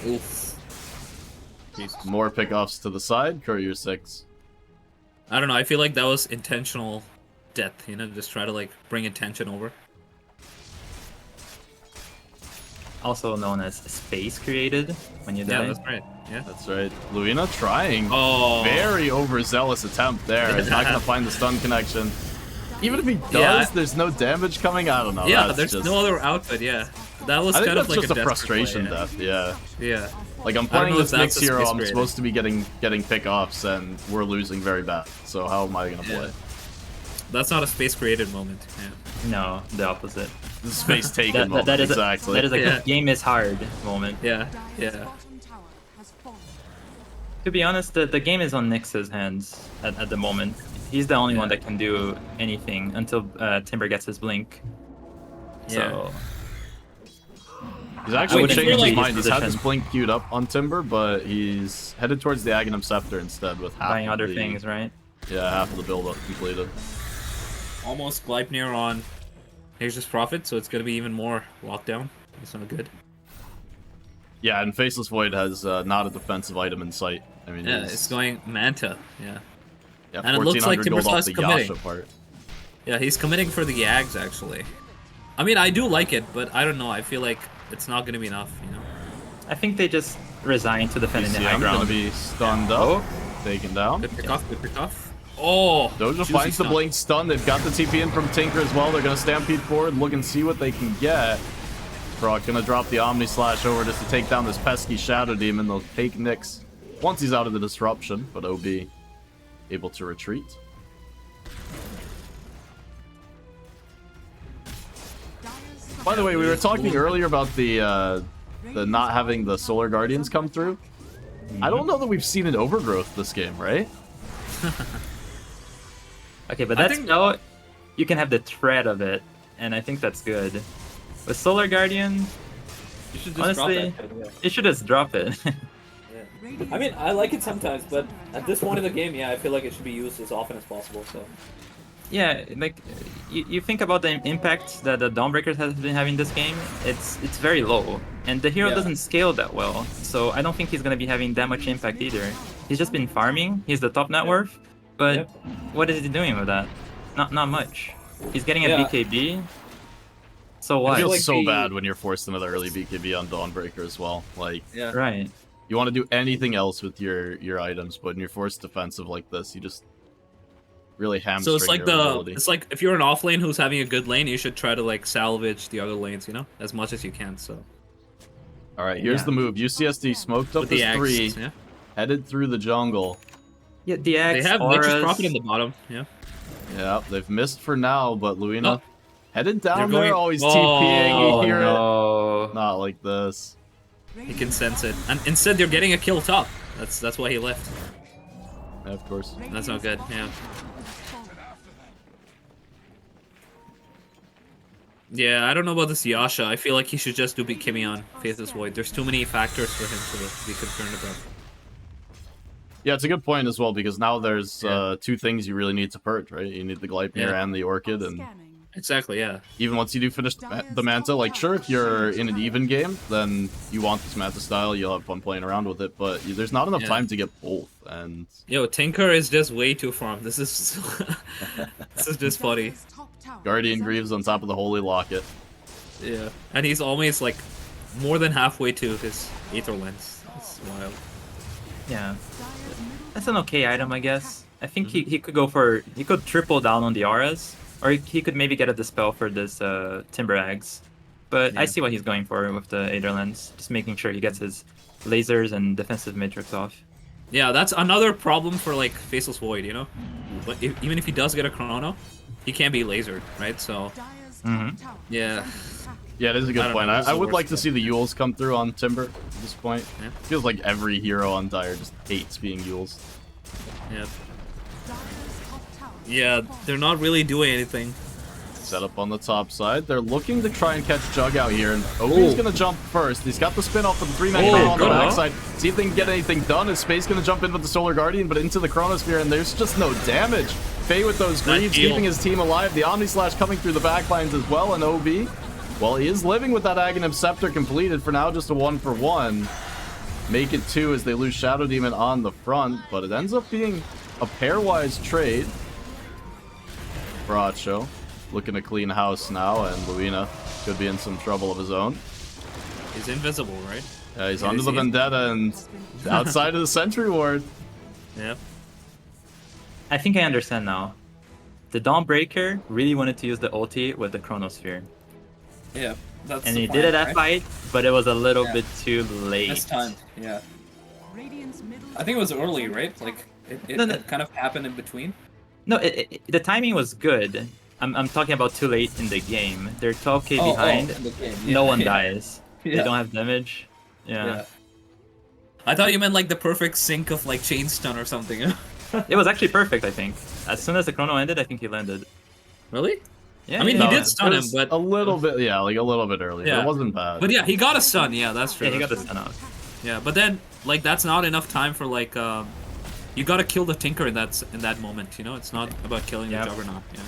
Oof. Jesus. More pickoffs to the side, Courier 6. I don't know, I feel like that was intentional death, you know, just try to like bring attention over. Also known as space created when you die. Yeah, that's right. Yeah, that's right. Luina trying. Oh, very overzealous attempt there. He's not gonna find the stun connection. Even if he does, there's no damage coming. I don't know. Yeah, that's there's just... no other outfit. Yeah, that was I think kind that's of like just a frustration play, death. Yeah. Yeah. Like I'm playing this mix hero. I'm supposed to be getting pickoffs, and we're losing very bad. So how am I gonna play? That's not a space created moment. Yeah. No, the opposite. The space taken moment. That is exactly. That is a game is hard moment. Yeah. Yeah. To be honest, the game is on Nyx's hands at the moment. He's the only one that can do anything until Timber gets his blink. So he's actually changed his mind. He's had his blink queued up on Timber, but he's headed towards the Aghanim Scepter instead with half buying of other the, things, right? Yeah, half of the build up completed. Almost Gleipnir on Nature's Prophet, so it's gonna be even more lockdown. It's not good. Yeah, and Faceless Void has not a defensive item in sight. I mean, yeah, it's going Manta. Yeah. Yeah, and it looks like Timbersaw's committing. Part. Yeah, he's committing for the Yags actually. I mean, I do like it, but I don't know. I feel like it's not gonna be enough, you know. I think they just resign to defending the high ground. Gonna be stunned up, taken down. Good pick off. Good pick off. Oh, Doja finds the blink stun. They've got the TP in from Tinker as well. They're gonna stampede forward, look and see what they can get. Brock gonna drop the Omni Slash over just to take down this pesky Shadow Demon. They'll take Nyx once he's out of the disruption, but OB able to retreat. By the way, we were talking earlier about the not having the Solar Guardians come through. I don't know that we've seen an overgrowth this game, right? Okay, but that's no. You can have the threat of it, and I think that's good. With Solar Guardian, you should just honestly, drop that. you should just drop it. I mean, I like it sometimes, but at this point in the game, yeah, I feel like it should be used as often as possible. So. Yeah, like you think about the impact that the Dawnbreakers has been having this game. It's very low, and the hero doesn't scale that well. So I don't think he's gonna be having that much impact either. He's just been farming. He's the top net worth, but what is he doing with that? Not much. He's getting a BKB. So what? It feels so bad when you're forced another early BKB on Dawnbreaker as well. Like, right. You want to do anything else with your items, but when you're forced defensive like this, you just really hamstring. So it's like it's like if you're an off lane who's having a good lane, you should try to like salvage the other lanes, you know, as much as you can. So. All right, here's the move. UCSD smoked up his 3, headed through the jungle. Yeah, the Axe, they have Nature's Prophet in the bottom. Yeah. Yeah, they've missed for now, but Luina headed down They're there. going... Always TPing. You hear it? Not like this. He can sense it, and instead they're getting a kill top. That's why he left. Yeah, of course. That's not good. Yeah. Yeah, I don't know about this Yasha. I feel like he should just do Kimmy on Faithless Void. There's too many factors for him to be concerned about. Yeah, it's a good point as well, because now there's two things you really need to purge, right? You need the Gleipnir and the Orchid, and Exactly, yeah. even once you do finish the Manta, like, sure, if you're in an even game, then you want this Manta style, you'll have fun playing around with it, but there's not enough time to get both, and... Yo, Tinker is just way too farm. This is... this is just funny. Guardian Greaves on top of the Holy Locket. Yeah. And he's always, like, more than halfway to his Aether Lens. It's wild. Yeah. That's an okay item, I guess. I think he could go for... He could triple down on the auras. Or he could maybe get a Dispel for this Timber Axe. But I see what he's going for with the Aether Lens. Just making sure he gets his lasers and defensive matrix off. Yeah, that's another problem for, like, Faceless Void, you know? But even if he does get a Chrono, he can't be lasered, right? So... Yeah. Yeah, it is a good point. I would like to worst see the Yules come through on Timber at this point. Yeah. Feels like every hero on Dire just hates being Yules. Yeah. Yeah, they're not really doing anything. Set up on the top side. They're looking to try and catch Jug out here, and Obi's gonna jump first. He's got the spin off of the 3-man on the backside. See if they can get anything done. Is Space gonna jump in with the Solar Guardian, but into the Chronosphere, and there's just no damage. Faye with those Greaves, keeping his team alive. The Omni Slash coming through the backlines as well, and OB, well, he is living with that Aghanim Scepter completed. For now, just a 1-for-1. Make it 2 as they lose Shadow Demon on the front, but it ends up being a pairwise trade. Bracho looking to clean house now, and Luina could be in some trouble of his own. He's invisible, right? Yeah, he's under the Vendetta and outside of the Sentry Ward. Yep. I think I understand now. The Dawnbreaker really wanted to use the ulti with the Chronosphere. Yeah, that's And the he plan, did it at right? fight, but it was a little bit too late. This time, yeah. I think it was early, right? Like, it kind of happened in between. No, the timing was good. I'm talking about too late in the game. They're 12k behind. in the game. No one yeah. dies. They don't have damage. Yeah. I thought you meant like the perfect sync of like chain stun or something. It was actually perfect, I think. As soon as the chrono ended, I think he landed. Really? Yeah. I mean, yeah. he did stun him, but a little bit, yeah, like a little bit early. Yeah. But it wasn't bad. But yeah, he got a stun. Yeah, that's true. Yeah, he got the that's stun out. true. Yeah, but then like that's not enough time for like you gotta kill the Tinker in that moment. You know, it's not about killing the Juggernaut. Yeah.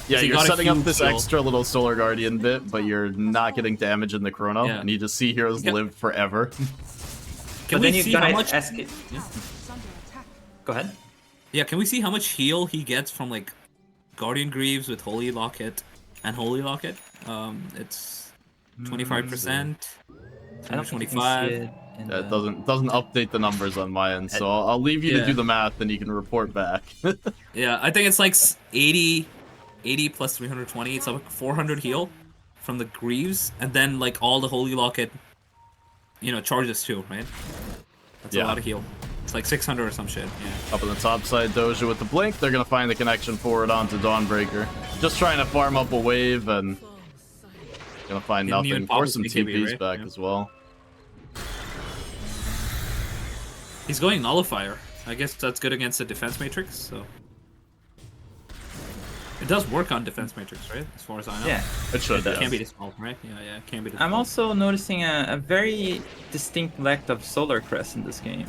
Yeah, So you you're got a setting up huge this shield. extra little Solar Guardian bit, but you're not getting damage in the Chrono, Yeah. and you just see heroes Yeah. live forever. Can But we then you see how gotta much? escape. Yeah. Go ahead. Yeah, can we see how much heal he gets from like Guardian Greaves with Holy Locket and Holy Locket? It's 25%. I don't think you can 25. see it in Yeah, it the- doesn't update the numbers on my end, so I'll leave you to Yeah. do the math, and you can report back. Yeah, I think it's like 80 plus 320. It's like 400 heal from the Greaves, and then like all the Holy Locket, you know, charges too, right? That's a lot of heal. It's like 600 or some shit. Yeah. Up on the top side, Doja with the blink. They're gonna find the connection forward onto Dawnbreaker. Just trying to farm up a wave, and gonna find Didn't even nothing. pop Or his some BKB, TPs right? back Yeah. as well. He's going Nullifier. I guess that's good against the defense matrix. So it does work on defense matrix, right? As far as I know. Yeah. It should. It can't be Yes. dispelled, right? Yeah, it can't be dispelled. I'm also noticing a very distinct lack of Solar Crest in this game.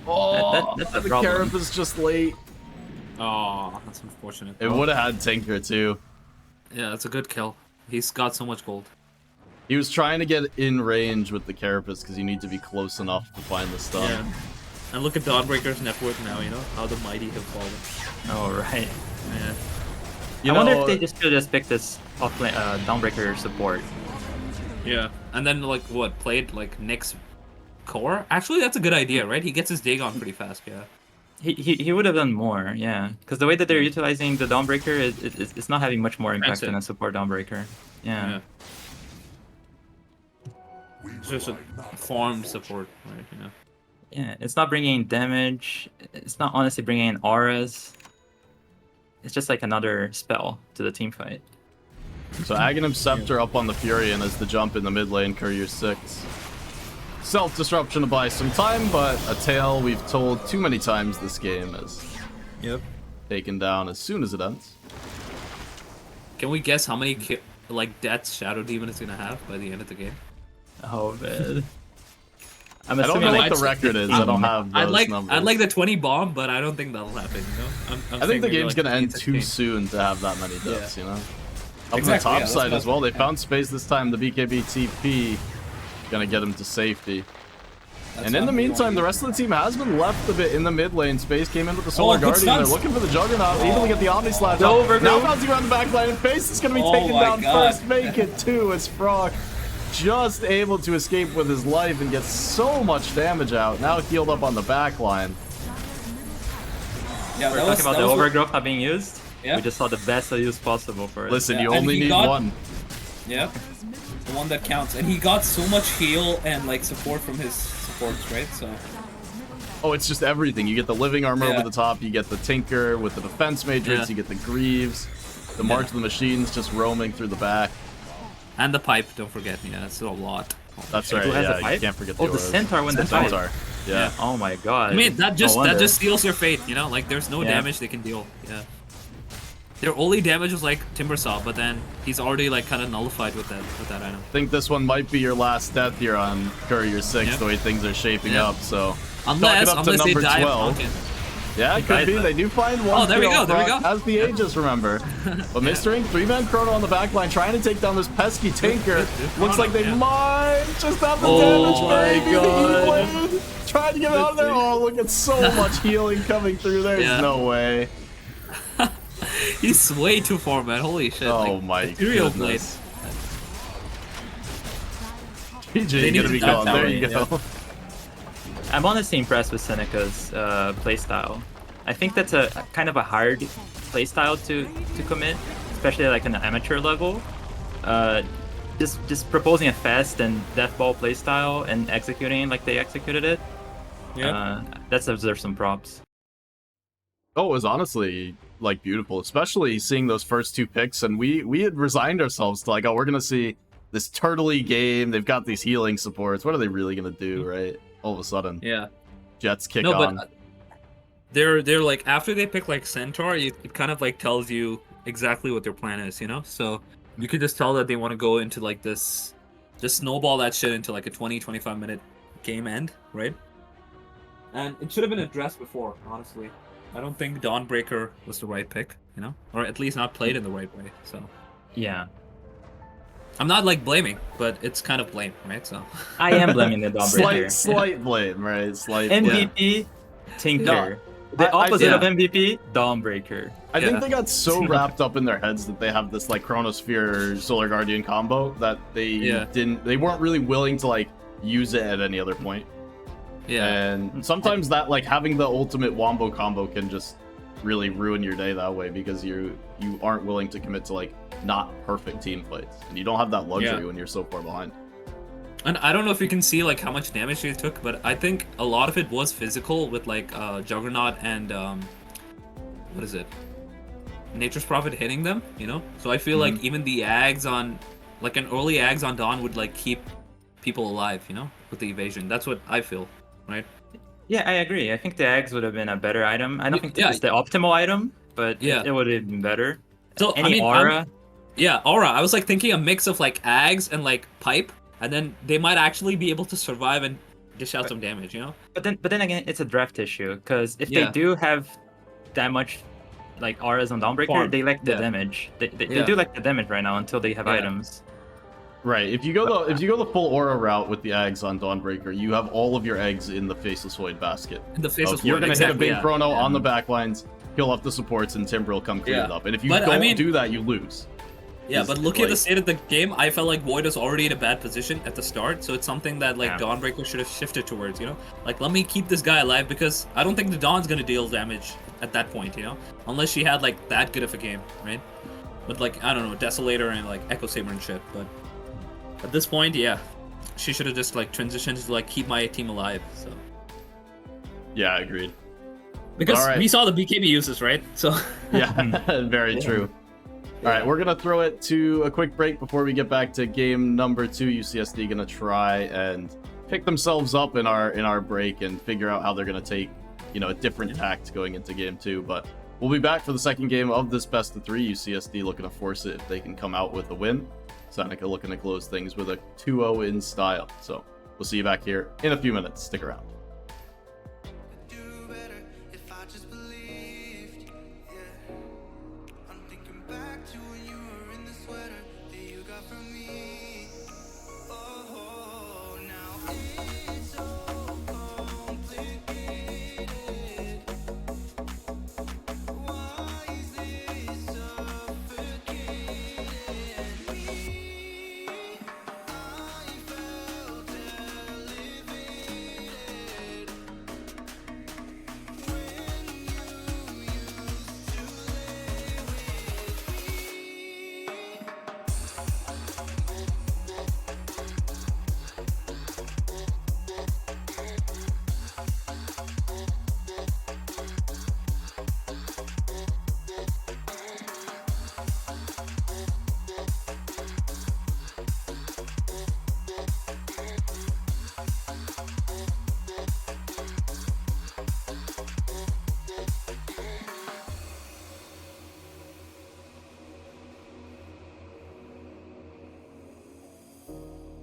Oh, that's a the problem. Carapace just late. Oh, that's unfortunate. It would have had Tinker too. Yeah, that's a good kill. He's got so much gold. He was trying to get in range with the Carapace because you need to be close enough to find the stun. Yeah. And look at Dawnbreaker's net worth now, you know? How the mighty have fallen. Oh, right. Yeah. I wonder if they just should just pick this offlane, Dawnbreaker support. Yeah. And then, like, what? Played, like, Nick's core? Actually, that's a good idea, right? He gets his Dagon pretty fast, yeah. He would have done more, yeah. Because the way that they're utilizing the Dawnbreaker, it's not having much more impact than a support Dawnbreaker. Yeah. It's just a farm support, right? You know? Yeah, it's not bringing in damage. It's not honestly bringing in auras. It's just like another spell to the team fight. So Aghanim Scepter up on the Furion as the jump in the mid lane, Courier 6. Self-disruption to buy some time, but a tale we've told too many times this game is Yep. taken down as soon as it ends. Can we guess how many like deaths Shadow Demon is gonna have by the end of the game? Oh man. I'm I don't assuming know like what the record is. I don't have those numbers. I'd like the 20 bomb, but I don't think that'll happen. You know, I think the game's gonna end 16. too soon to have that many deaths. You know. Up Exactly, the top yeah, side that's as well, they yeah. found space this time. The BKB TP gonna get him to safety. That's And in what the I'm meantime, going. the rest of the team has been left a bit in the mid lane. Space came in with the Solar good Guardian. They're stuns. looking for the Juggernaut. Able to get the Omni Slash Go off. over, Now go. bouncing around the back line. And Face is going to be Oh taken my down God. first. Make it two. It's Frog just able to escape with his life and get so much damage out. Now healed up on the back line. Yeah, we're that was, talking about that the was what- overgrowth not being used. Yeah. We just saw the best use possible for it. Listen, Yeah, you and only he need got- one. Yeah, the one that counts, and he got so much heal and like support from his supports, right? So Oh, it's just everything. You get the living armor Yeah. over the top. You get the Tinker with the defense matrix. Yeah. You get the Greaves. The March of the Machines just roaming through the back. And the pipe, don't forget. Yeah, that's a lot. That's Who right. has Yeah, the pipe? you can't forget Oh, the auras. Centaur went the Centaur. pipe. Yeah. Oh my god. I mean, that No just wonder. seals your fate. You know, like there's no Yeah. damage they can deal. Yeah. Their only damage was like Timbersaw, but then he's already like kind of nullified with that item. I think this one might be your last death here on Courier 6, Yep. the way things are shaping Yep. up, so... Unless Chalk it up to they number die 12. of Falcon. Yeah, it could be. They do find one Oh, there we kill go, there we Frog go. as the Aegis, remember. But Mr. Ink, 3-man Chrono on the back line, trying to take down this pesky Tinker. Looks like they yeah. might just have the Oh damage, my maybe. The God. E-Blade. Trying to get out of there. Oh, look at so much healing coming through. There's Yeah. no way. He's way too far, man. Holy shit. Oh like, my Ethereal Blade. goodness. They PJ need gonna to be die gone. that There way, you go. I'm honestly impressed with Seneca's playstyle. I think that's a kind of a hard playstyle to commit, especially like on an amateur level. Just proposing a fast and deathball playstyle and executing like they executed it. Yeah. That deserves some props. Oh, it was honestly like beautiful, especially seeing those first two picks, and we had resigned ourselves to like, oh, we're gonna see this turtley game. They've got these healing supports. What are they really gonna do, right? All of a sudden, Yeah. Jets kick No, on. but they're like after they pick like Centaur, it kind of like tells you exactly what their plan is, you know. So you can just tell that they want to go into like this, just snowball that shit into like a 20-25 minute game end, right? And it should have been addressed before, honestly. I don't think Dawnbreaker was the right pick, you know, or at least not played in the right way. So Yeah, I'm not like blaming, but it's kind of blame, right? So I am blaming the Dawnbreaker. Slight blame, right? Slight blame. MVP, Tinker. No, The I- opposite yeah. of MVP, Dawnbreaker. I think Yeah. they got so wrapped up in their heads that they have this like Chronosphere Solar Guardian combo that they weren't really willing to like use it at any other point. yeah. And sometimes that like having the ultimate wombo combo can just really ruin your day that way because you aren't willing to commit to like not perfect team fights. And you don't have that luxury Yeah. when you're so far behind. And I don't know if you can see like how much damage they took, but I think a lot of it was physical with like Juggernaut and what is it? Nature's Prophet hitting them, you know? So I feel like even the Ags on like an early Ags on Dawn would like keep people alive, you know, with the evasion. That's what I feel, right? Yeah, I agree. I think the eggs would have been a better item. I don't think Yeah. it's the optimal item, but Yeah. it would have been better. So Any I mean, aura? yeah, aura. I was like thinking a mix of like Ags and like pipe, and then they might actually be able to survive and dish out some damage, you know? But then again, it's a draft issue because if Yeah. they do have that much like auras on Dawnbreaker, Farm. they like the Yeah. damage. They Yeah. do like the damage right now until they have Yeah. items. Right. If you go the full aura route with the eggs on Dawnbreaker, you have all of your eggs in the Faceless Void basket. In the face of You're gonna hit a big yeah. chrono on the back lines, kill off the supports, and Timber will come clear it Yeah. up. And if you But, I don't mean- do that, you lose. Yeah, is, but looking at the like- state of the game, I felt like Void was already in a bad position at the start, so it's something that like Yeah. Dawnbreaker should have shifted towards, you know? Like, let me keep this guy alive because I don't think the Dawn's gonna deal damage at that point, you know? Unless she had like that good of a game, right? With like, I don't know, Desolator and like Echo Saber and shit, but at this point, yeah. She should have just like transitioned to like keep my team alive, so. Yeah, agreed. Because Alright. we saw the BKB uses, right? So. Yeah, very true. All right, we're gonna throw it to a quick break before we get back to game number 2. UCSD gonna try and pick themselves up in our break and figure out how they're gonna take a different tact going into game 2. But we'll be back for the second game of this best of 3. UCSD looking to force it if they can come out with a win. Seneca looking to close things with a 2-0 in style. So we'll see you back here in a few minutes. Stick around.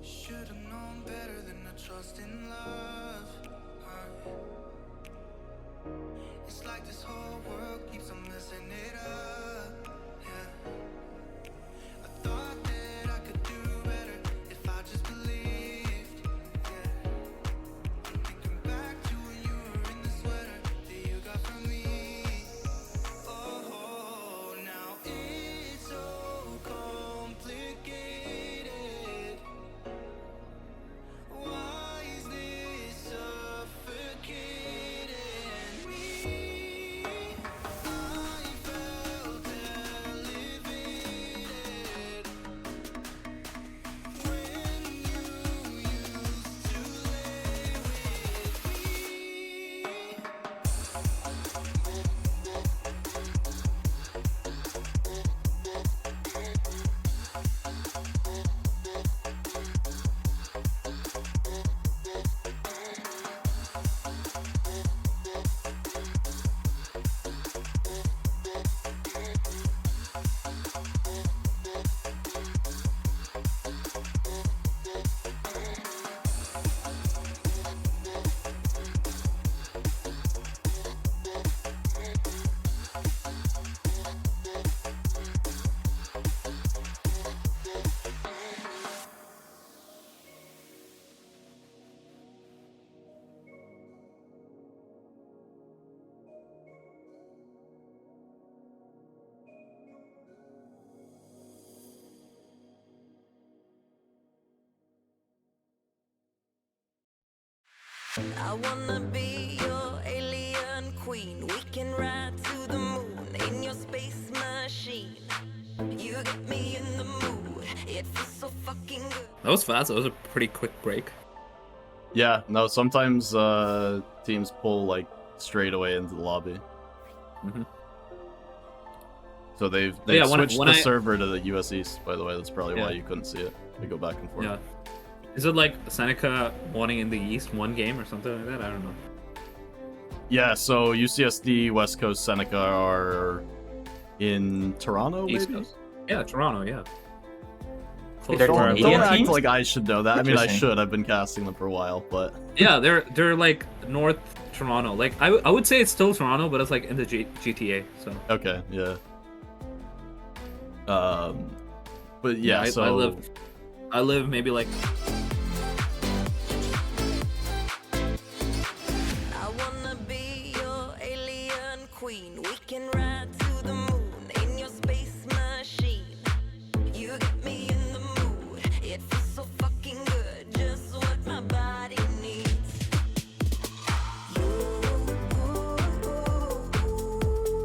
Should've known better than to trust in love. It's like this whole world keeps on messing it up. Yeah. I thought that I could do better if I just believed. Yeah. I'm thinking back to when you were in the sweater that you got from me. Oh, now it's so complicated. Why is this suffocating me? I felt elevated when you used to lay with me. I wanna be your alien queen. We can ride to the moon in your space machine. You get me in the mood. It feels so fucking good. That was fast. That was a pretty quick break. Yeah, no, sometimes teams pull like straight away into the lobby. Mhm. So they've Yeah, switched when the I- server to the US East, by the way. That's probably why Yeah. you couldn't see it. They go back and forth. Yeah. Is it like Seneca wanting in the East one game or something like that? I don't know. Yeah, so UCSD, West Coast, Seneca are in Toronto, East maybe? Coast. Yeah, Toronto. Yeah. Close They're to Don't, Canadian don't act teams? like I should know that. I mean, I Interesting. should. I've been casting them for a while, but Yeah, they're like North Toronto. Like I would say it's still Toronto, but it's like in the GTA. So okay, yeah. But yeah, so I live maybe like I wanna be your alien queen. We can ride to the moon in your space machine. You get me in the mood. It feels so fucking good. Just what my body needs.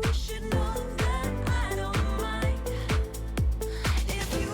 You should know that I don't mind if you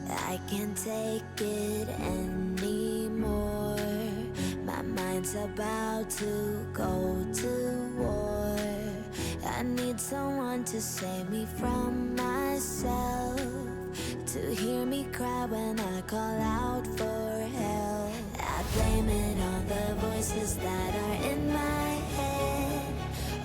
I can't take it anymore. My mind's about to go to war. I need someone to save me from myself, to hear me cry when I call out for help. I blame it on the voices that are in my head,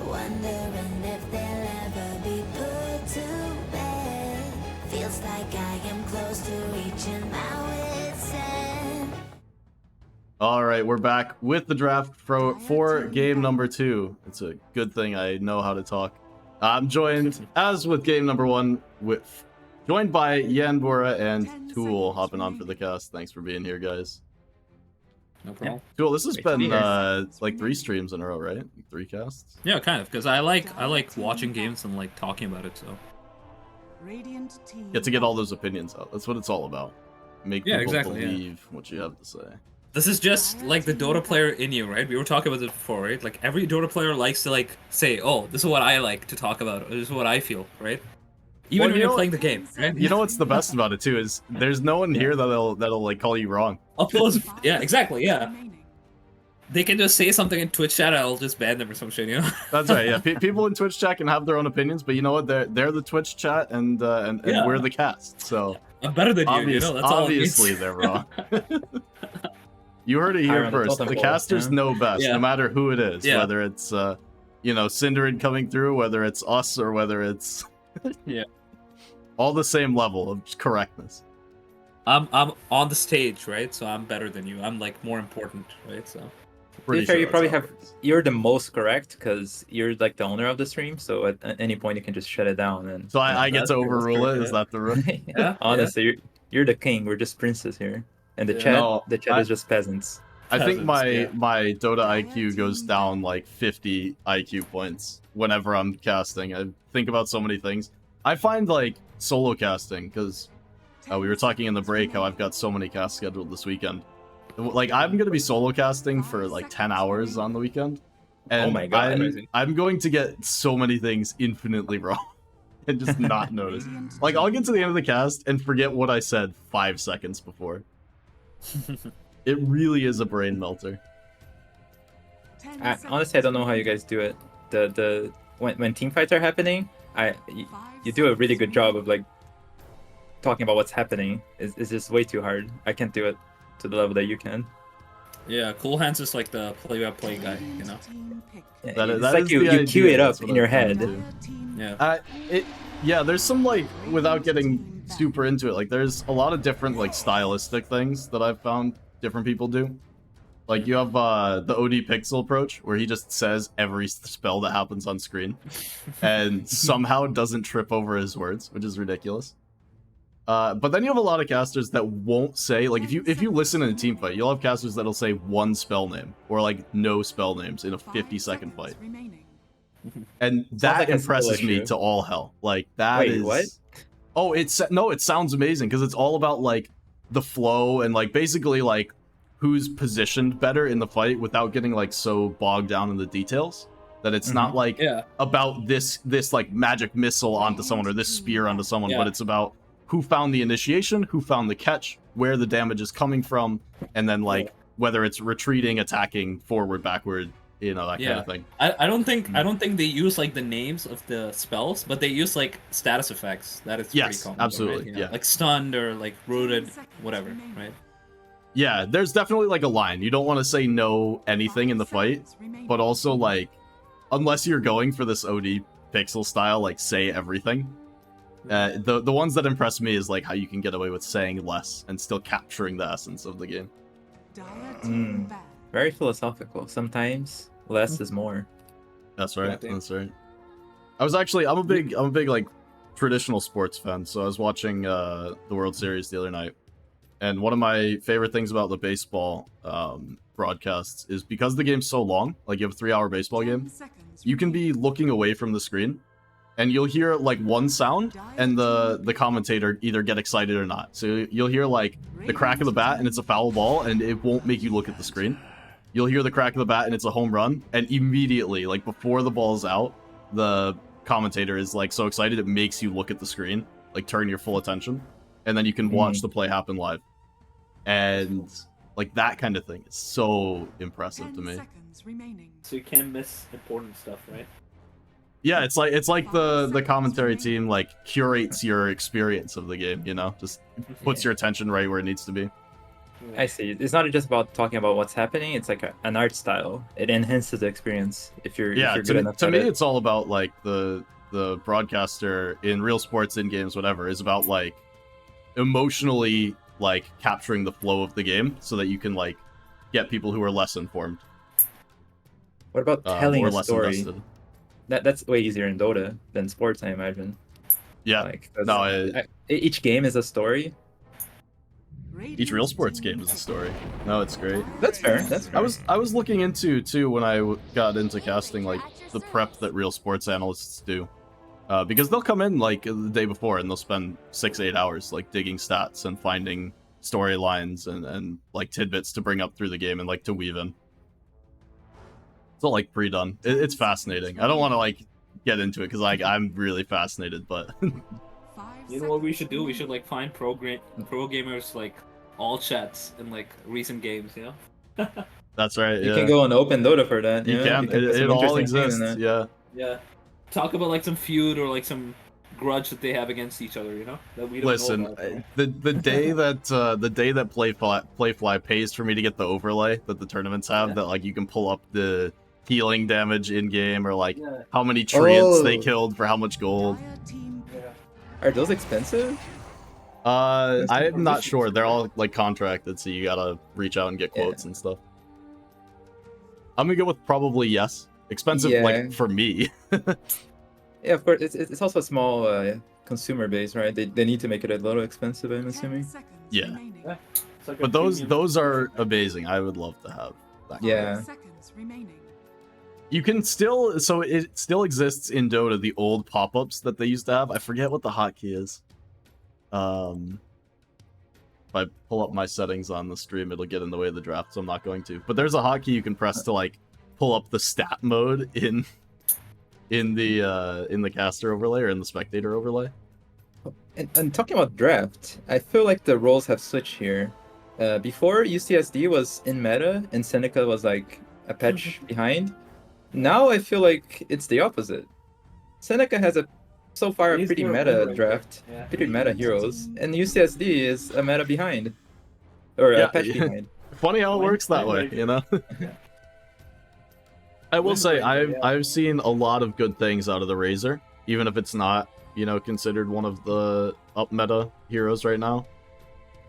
wondering if they'll ever be put to bed. Feels like I am close to reaching my wit's end. All right, we're back with the draft for game number 2. It's a good thing I know how to talk. I'm joined, as with game number 1, joined by Yanbora and Tool hopping on for the cast. Thanks for being here, guys. No problem. Tool, this has Great to be been here. like 3 streams in a row, right? 3 casts. Yeah, kind of, because I like watching games and like talking about it. So Radiant team. Get to get all those opinions out. That's what it's all about. Make Yeah, people exactly, yeah. believe what you have to say. this is just like the Dota player in you, right? We were talking about this before, right? Like every Dota player likes to like say, "Oh, this is what I like to talk about. Or this is what I feel," right? Even Well, when you you're know- playing the game, right? You know what's the best about it too is there's no one here that'll like call you wrong. Uploads, yeah, exactly, yeah. They can just say something in Twitch chat, and I'll just ban them or some shit, you know? That's right. Yeah, people in Twitch chat can have their own opinions, but you know what? They're the Twitch chat, and Yeah. we're the cast. So I'm better than you, you know? That's all it means. obviously they're wrong. You heard it Higher here on the first. totem The pole, casters yeah. know best, Yeah. no matter who it is. Yeah. Whether it's Cinderin coming through, whether it's us, or whether it's Yeah. all the same level of correctness. I'm on the stage, right? So I'm better than you. I'm like more important, right? So To be fair, you probably you're the most correct because you're like the owner of the stream. So at any point you can just shut it down. And So I get That's to true, that's overrule true, it. Is yeah. that the rule? Yeah, Honestly, you're the king. We're just princes here, and the Yeah. chat No, the chat I- is just peasants. I think Peasants, my yeah. Dota IQ goes down like 50 IQ points whenever I'm casting. I think about so many things. I find like solo casting, because we were talking in the break how I've got so many casts scheduled this weekend. Like I'm gonna be solo casting for like 10 hours on the weekend, and Oh my God. I'm going to get so many things infinitely wrong and just not notice. Like I'll get to the end of the cast and forget what I said 5 seconds before. It really is a brain melter. Honestly, I don't know how you guys do it. When team fights are happening, you do a really good job of like talking about what's happening. It's just way too hard. I can't do it to the level that you can. yeah, Cool Hands is like the play-by-play guy, you know? Yeah, That is- it's that like is you the cue idea, it up that's what in your I'm trying head. to do. Yeah. There's some like, without getting super into it, like there's a lot of different like stylistic things that I've found different people do. Like you have the OD Pixel approach, where he just says every spell that happens on screen, and somehow doesn't trip over his words, which is ridiculous. But then you have a lot of casters that won't say, like if you listen in a team fight, you'll have casters that'll say one spell name or like no spell names in a 50-second fight, and that like a impresses skill me issue. to all hell. Like that Wait, is what? Oh, it sounds amazing because it's all about like the flow and like basically like who's positioned better in the fight without getting like so bogged down in the details that it's not like Yeah. about this like magic missile onto someone or this spear onto someone, Yeah. but it's about who found the initiation, who found the catch, where the damage is coming from, and then like whether it's retreating, attacking, forward, backward, that kind Yeah. of thing. I don't think they use like the names of the spells, but they use like status effects. That is Yes, pretty common. absolutely, Right? You know, yeah. Like stunned or like rooted, whatever, right? Yeah, there's definitely like a line. You don't want to say no anything in the fight, but also like unless you're going for this OD pixel style, like say everything. The ones that impress me is like how you can get away with saying less and still capturing the essence of the game. Very philosophical. Sometimes less is more. That's right. Yeah, That's right. I'm a big like traditional sports fan. So I was watching the World Series the other night, and one of my favorite things about the baseball broadcasts is because the game's so long. Like you have a 3-hour baseball game, you can be looking away from the screen, and you'll hear like one sound, and the commentator either get excited or not. So you'll hear like the crack of the bat, and it's a foul ball, and it won't make you look at the screen. you'll hear the crack of the bat and it's a home run, and immediately, like before the ball's out, the commentator is like so excited it makes you look at the screen, like turn your full attention, and then you can watch the play happen live. And like that kind of thing is so impressive 10 to me. seconds remaining. So you can't miss important stuff, right? Yeah, it's like the commentary team like curates your experience of the game, you know, just puts your attention right where it needs to be. I see. It's not just about talking about what's happening. It's like an art style. It enhances the experience if you're Yeah, good enough to at me it. it's all about like the broadcaster in real sports, in games, whatever, is about like emotionally like capturing the flow of the game so that you can like get people who are less informed, What about telling or a less story? invested. That's way easier in Dota than sports, I imagine. Yeah, Like no, each game is a story. each real sports game is a story. No, it's great. That's fair. That's fair. I was looking into too when I got into casting, like the prep that real sports analysts do, because they'll come in like the day before and they'll spend 6-8 hours like digging stats and finding storylines and like tidbits to bring up through the game and like to weave in. It's all like pre-done. It's fascinating. I don't want to like get into it because like I'm really fascinated, but You know what we should do? We should like find pro gamers like all chats in like recent games, you know? that's right. You Yeah, can go on Open Dota for that. you know? can. You put It some all interesting things in exists. there. Yeah. Yeah. Talk about like some feud or like some grudge that they have against each other, you know? That we don't Listen, know about. the day that Playfly pays for me to get the overlay that the tournaments have, that like you can pull up the healing damage in game or like Yeah. how many treants they Oh. killed for how much gold. Are those expensive? I'm not sure. They're all like contracted, so you gotta reach out and get quotes and stuff. I'm gonna go with probably yes. Expensive, Yeah. like for me. Yeah, of course. It's also a small consumer base, right? They need to make it a little expensive, I'm assuming. Yeah. It's like a But those premium. are amazing. I would love to have that. Yeah. Seconds remaining. You can still, so it still exists in Dota, the old pop-ups that they used to have. I forget what the hotkey is. If I pull up my settings on the stream, it'll get in the way of the draft, so I'm not going to. But there's a hotkey you can press to like pull up the stat mode in the caster overlay or in the spectator overlay. And talking about draft, I feel like the roles have switched here. Before UCSD was in meta and Seneca was like a patch behind. Now I feel like it's the opposite. Seneca has so far a He's pretty their meta overlay, draft, yeah. pretty meta heroes, and UCSD is a meta behind, or Yeah. a patch behind. Funny how it works that way, you know? I will say, I've seen a lot of good things out of the Razor, even if it's not, you know, considered one of the up meta heroes right now.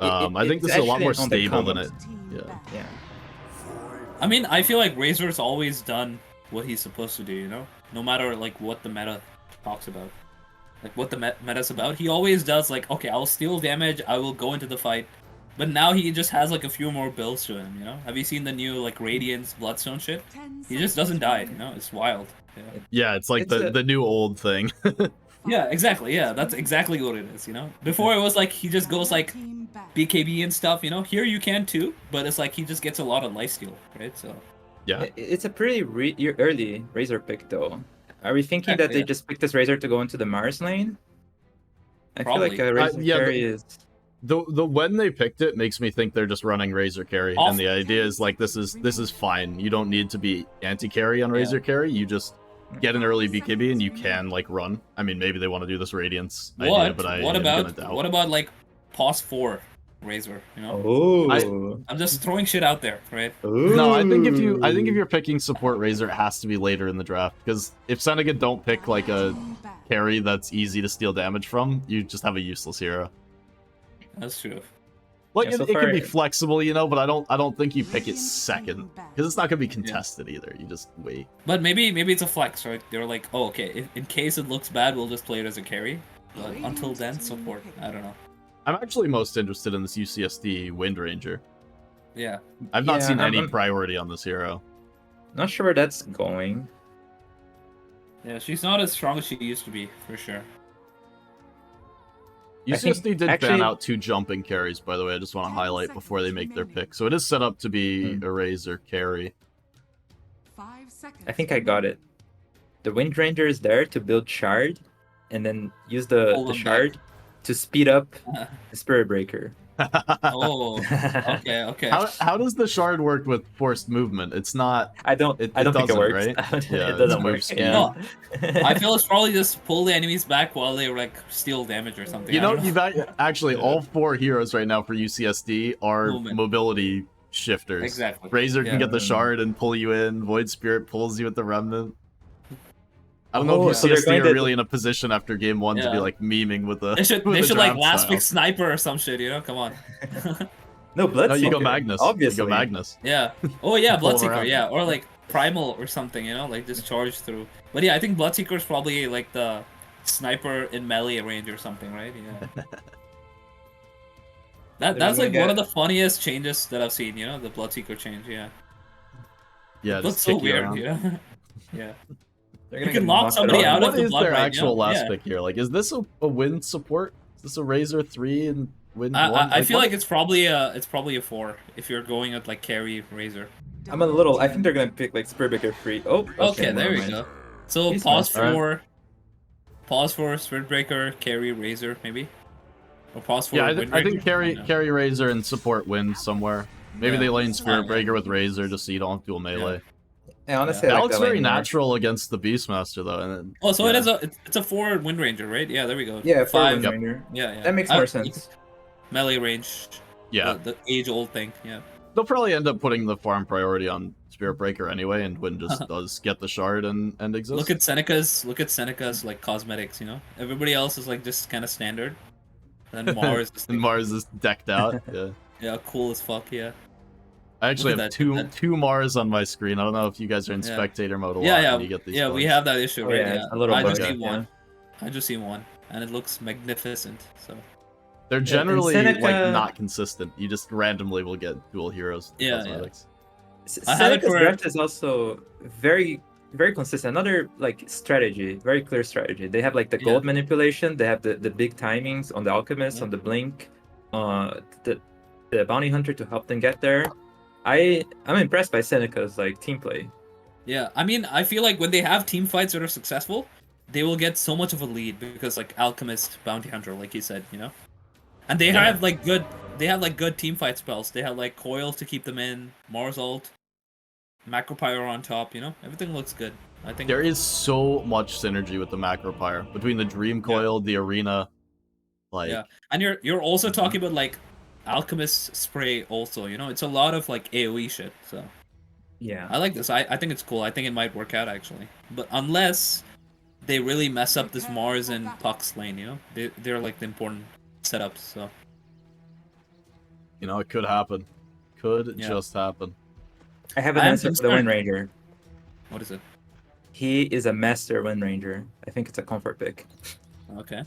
I think this is a lot more stable than it. Yeah. Yeah. I mean, I feel like Razor's always done what he's supposed to do, you know? No matter like what the meta talks about. Like what the meta's about, he always does like, okay, I'll steal damage, I will go into the fight. But now he just has like a few more builds to him, you know? Have you seen the new like Radiance Bloodstone shit? He just doesn't die, you know? It's wild. Yeah, Yeah, it's like It's the new old thing. yeah, exactly, yeah, that's exactly what it is, you know? Before it was like he just goes like BKB and stuff, you know? Here you can too, but it's like he just gets a lot of lifesteal, right? So Yeah. It's a pretty early Razor pick, though. Are we thinking that they Yeah. just picked this Razor to go into the Mars lane? I Probably. feel like a Razor yeah, carry is. The when they picked it makes me think they're just running Razor carry, and the idea is like this is fine. You don't need to be anti-carry on Razor carry. You just get an early BKB and you can like run. I mean, maybe they want to do this Radiance idea, but I what am gonna doubt. about what about like pos 4 Razor, you know? Oh. I'm just throwing shit out there, right? No, I think if you're picking support Razor, it has to be later in the draft, because if Seneca don't pick like a carry that's easy to steal damage from, you just have a useless hero. That's true. Like Yeah, so it can far- be flexible, you know, but I don't think you pick it second, because it's not gonna be contested either. You just wait. But maybe it's a flex, right? They're like, oh, okay, in case it looks bad, we'll just play it as a carry. But until then, support. I don't know. I'm actually most interested in this UCSD Wind Ranger. Yeah. I've not Yeah, seen any I'm- priority on this hero. Not sure where that's going. Yeah, she's not as strong as she used to be, for sure. UCSD did ban actually- out 2 jumping carries, by the way. I just want to highlight before they make their pick. So it is set up to be a Razor carry. 5 seconds. I think I got it. The Wind Ranger is there to build Shard, and then use the Hold them Shard to speed up the Spirit Breaker. Oh, okay, okay. How does the shard work with forced movement? It's not. I don't think it doesn't, works. right? Yeah, it doesn't it's work. move speed. Yeah. No, I feel it's probably just pull the enemies back while they like steal damage or something. You I know, don't actually all 4 heroes right now for UCSD are Movement. mobility shifters. Exactly. Razor can Yeah. get the shard and pull you in. Void Spirit pulls you at the remnant. I don't know Oh, if so they're UCSD going are to- really in a position after game 1 to be Yeah. like memeing with the. They should with they the should like draft last style. pick sniper or some shit. You know, come on. No, Bloodseeker. No, you go Magnus. Obviously. You go Magnus. Yeah. Oh yeah, Pull 'em Bloodseeker. around. Yeah, or like Primal or something. You know, like just charge through. But yeah, I think Bloodseeker is probably like the sniper in melee range or something, right? Yeah. That's gonna like one get- of the funniest changes that I've seen. You know, the Bloodseeker change. Yeah. Yeah, It looks just so kick you weird. around. Yeah. Yeah. They're You gonna can get lock knocked somebody around. out of What the is blood their right actual now? last Yeah. pick here? Like, is this a wind support? Is this a Razor 3 and wind 1? I feel what- like it's probably a 4 if you're going at like carry Razor. I'm a little. I think they're gonna pick like Spirit Breaker free. Oh. Okay, there never we mind. go. So He's pause nice, for Spirit Breaker, carry Razor maybe, or pause for Yeah, Wind I think Ranger? carry No. carry Razor and support wind somewhere. Maybe Yeah. they lane Spirit Yeah. Breaker with Razor just so you don't have dual melee. Yeah, honestly, That I like looks that very lane more. natural against the Beastmaster though. And then, Oh, so yeah. it is it's a 4 Wind Ranger, right? Yeah, there we go. Yeah, for 5. Wind Ranger. Yeah, yeah. That makes more sense. Melee range. Yeah, The age-old thing. Yeah. they'll probably end up putting the farm priority on Spirit Breaker anyway, and Wind just does get the shard and exist. Look at Seneca's like cosmetics. You know, everybody else is like just kind of standard. And Mars is and like, Mars is decked out. Yeah, yeah, cool as fuck. Yeah. I actually Look have at that, two Mars on my screen. I don't know if you guys are in Yeah. spectator mode a lot. Yeah, when you get these yeah, we bugs. have that issue, Oh, right? yeah, Yeah, a little I just bug, see yeah. one. I just see one, and it looks magnificent. So They're generally Seneca- like not consistent. You just randomly will get dual heroes. with Yeah, cosmetics. I have it Seneca's for- draft is also very, very consistent. Another like strategy, very clear strategy. They have like the Yeah. gold manipulation. They have the big timings on the alchemist, Yeah. on the blink, the bounty hunter to help them get there. I'm impressed by Seneca's like team play. yeah, I mean, I feel like when they have team fights that are successful, they will get so much of a lead because like alchemist, bounty hunter, like you said, you know, and they have like good, good team fight spells. They have like coil to keep them in, Mars ult, macro pyro on top. You know, everything looks good. I think There is so much synergy with the macro pyre between the dream coil, the arena, like Yeah, and you're also talking about like alchemist spray also. You know, it's a lot of like AOE shit. So Yeah. I like this. I think it's cool. I think it might work out actually. But unless they really mess up this Mars and Puck's lane, you know, they're like the important setups. So you know, it could happen. Could Yeah. just happen. I have an I'm answer for the concerned. Wind Ranger. what is it? He is a master Wind Ranger. I think it's a comfort pick. Okay.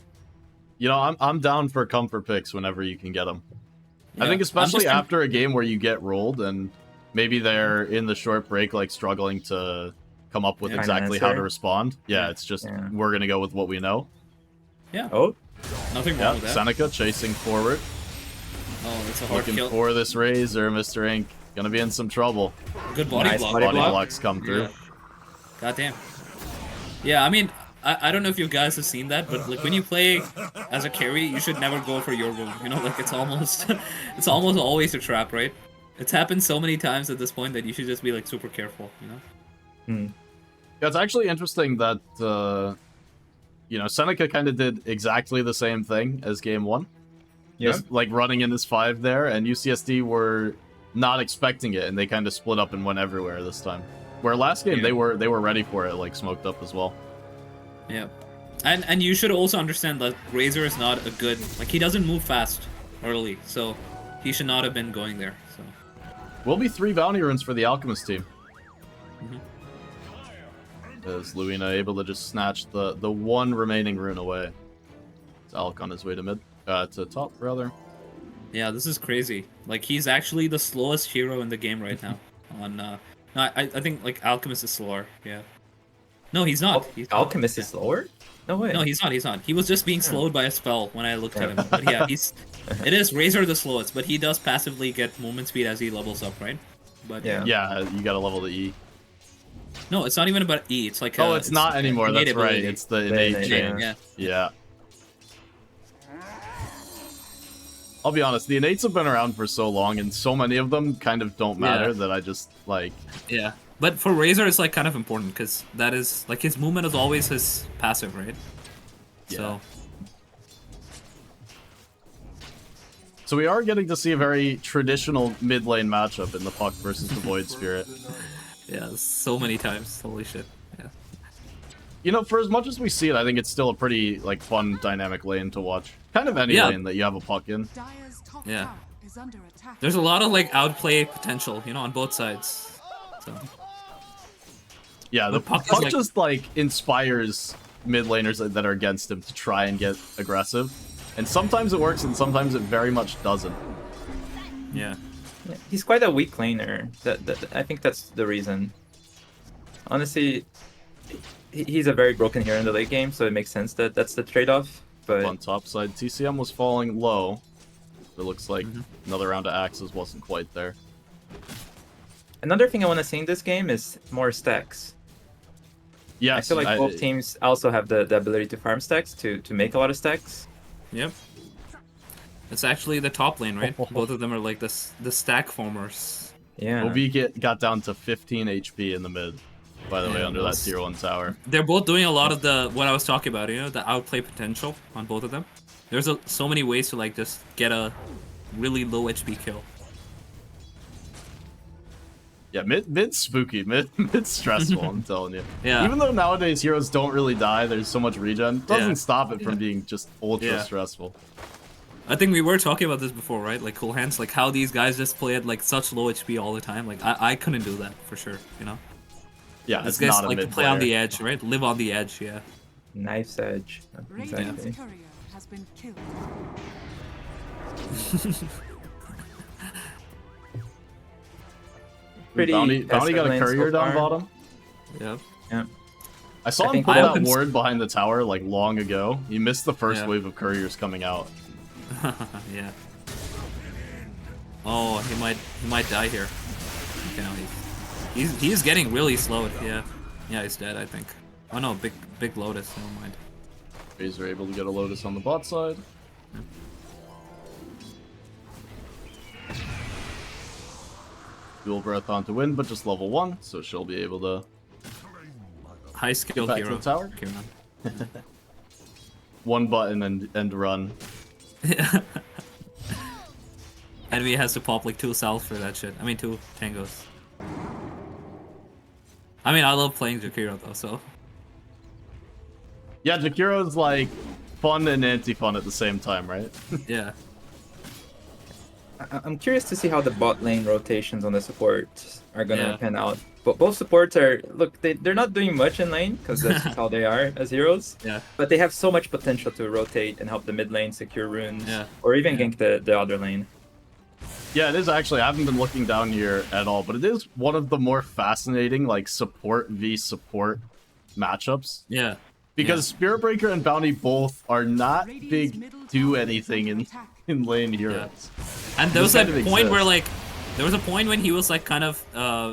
You know, I'm down for comfort picks whenever you can get them. I Yeah. think I'm especially just- after a game where you get rolled and maybe they're in the short break like struggling to come up with Yeah. exactly how to Answer. respond. Yeah, it's just Yeah. we're gonna go with what we know. Oh, Nothing wrong Yeah, with that. Seneca chasing forward, Oh, it's a hard looking kill. for this Razor, Mr. Ink. Gonna be in some trouble. Good body Nice block. body Body block. blocks come through. Yeah. God damn. Yeah, I mean, I don't know if you guys have seen that, but like when you play as a carry, you should never go for your room. You know, like it's almost it's almost always a trap, right? It's happened so many times at this point that you should just be like super careful, you know? Yeah, it's actually interesting that you know, Seneca kind of did exactly the same thing as game 1. yeah. Just like running in his 5 there, and UCSD were not expecting it, and they kind of split up and went everywhere this time. Where last game Yeah. they were ready for it, like smoked up as well. Yeah. And you should also understand that Razor is not a good like he doesn't move fast early, so he should not have been going there. So Will be 3 bounty runes for the Alchemist team. Mhm. Is Luina able to just snatch the one remaining rune away? It's Alc on his way to mid, to top rather. yeah, this is crazy. Like he's actually the slowest hero in the game right now. On no, I think like Alchemist is slower. Yeah. No, he's not. He's not. Alchemist is lower? No way. No, he's not. He's not. He was just being slowed by a spell when I looked at him. But yeah, it is Razor the slowest, but he does passively get movement speed as he levels up, right? But Yeah. Yeah, you gotta level the E. no, it's not even about E. It's like Oh, it's not anymore. innate That's right. ability. It's the innate innate, chain. Yeah. Yeah. I'll be honest, the innates have been around for so long, and so many of them kind of don't matter Yeah. that I just, like... Yeah. But for Razor, it's like kind of important because that is like his movement is always his passive, right? Yeah. So we are getting to see a very traditional mid lane matchup in the Puck versus the Void Spirit. Yeah, so many times. Holy shit. Yeah. You know, for as much as we see it, I think it's still a pretty, like, fun, dynamic lane to watch. Kind of any Yeah. lane that you have a Puck in. Dire's top Yeah. tower is under attack. There's a lot of like outplay potential, on both sides. So Yeah, the The Puck Puck, is, like- just, like, inspires mid laners that are against him to try and get aggressive. And sometimes it works, and sometimes it very much doesn't. yeah. Yeah, he's quite a weak laner. I think that's the reason. Honestly, he's a very broken hero in the late game, so it makes sense that that's the trade-off. But On top side, TCM was falling low. It looks like Mm-hmm. another round of axes wasn't quite there. another thing I want to see in this game is more stacks. Yes, I feel like both teams also have the ability to farm stacks to make a lot of stacks. Yep. It's actually the top lane, right? Both of them are like the stack formers. Yeah. OB got down to 15 HP in the mid, by the way, Yeah, under that those- tier 1 tower. They're both doing a lot of what I was talking about, the outplay potential on both of them. There's so many ways to like just get a really low HP kill. Yeah, mid spooky, mid stressful, I'm telling you. Yeah. Even though nowadays heroes don't really die, there's so much regen, doesn't Yeah. stop it from being just ultra Yeah. stressful. I think we were talking about this before, right? Like Cool Hands, like how these guys just play at like such low HP all the time. Like I couldn't do that for sure, Yeah, These it's guys not a like to mid play on player. the edge, right? Live on the edge, yeah. Knife's edge. Radiant's Exactly. courier has been killed. Pretty Bounty passive got a lane courier so down far. bottom. Yeah. Yeah. I saw I him think put I that haven't- ward behind the tower like long ago. He missed the first Yeah. wave of couriers coming out. Yeah. Oh, he might die here. Okay, no, he's getting really slowed. Yeah. Yeah, he's dead, I think. Oh no, big Lotus. Never mind. Razor able to get a Lotus on the bot side. Dual breath on to win, but just level 1, so she'll be able to High skill back to hero. the tower. Kieran. One button and run. Enemy has to pop like 2 cells for that shit. I mean 2 tangos. I mean I love playing Jakiro though, so Yeah, Jakiro's like fun and anti-fun at the same time, right? yeah. I'm curious to see how the bot lane rotations on the supports are gonna Yeah. pan out. But both supports they're not doing much in lane because that's just how they are as heroes. Yeah. But they have so much potential to rotate and help the mid lane secure runes, Yeah. or even Yeah. gank the other lane. Yeah, it is actually. I haven't been looking down here at all, but it is one of the more fascinating, like, support v support matchups. Yeah. Because Spirit Breaker and Bounty both are not Radiant's big middle do tower is anything under in, attack. in lane heroes. And there was This that kind of point where exists. like there was a point when he was like kind of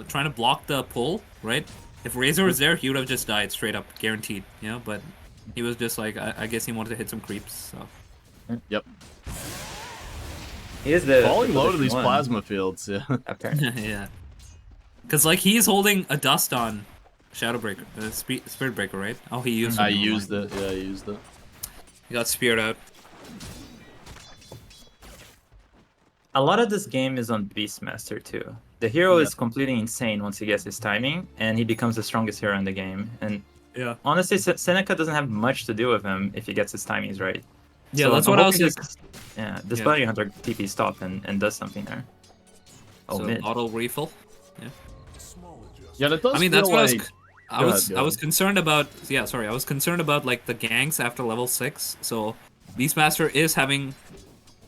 trying to block the pull, right? If Razor was there, he would have just died straight up, guaranteed, but he was just like I guess he wanted to hit some creeps, so Yep. He is the Falling low to position these one, plasma fields, yeah. apparently. yeah. Cause like he's holding a dust on Shadowbreaker, Spirit Breaker, right? Oh, he used. I it, never used mind. it, yeah, I used it. He got speared out. A lot of this game is on Beastmaster too. The hero Yeah. is completely insane once he gets his timing, and he becomes the strongest hero in the game. And Yeah. honestly, Seneca doesn't have much to do with him if he gets his timings right. Yeah, So that's I'm what I was hoping like. this- Yeah, this Yeah. Bounty Hunter TP stop and does something there. Oh, So mid. auto refill. Yeah, that does I mean, that's feel what like... I Go was. ahead, I go was ahead. concerned about. Yeah, sorry. I was concerned about like the ganks after level 6. So Beastmaster is having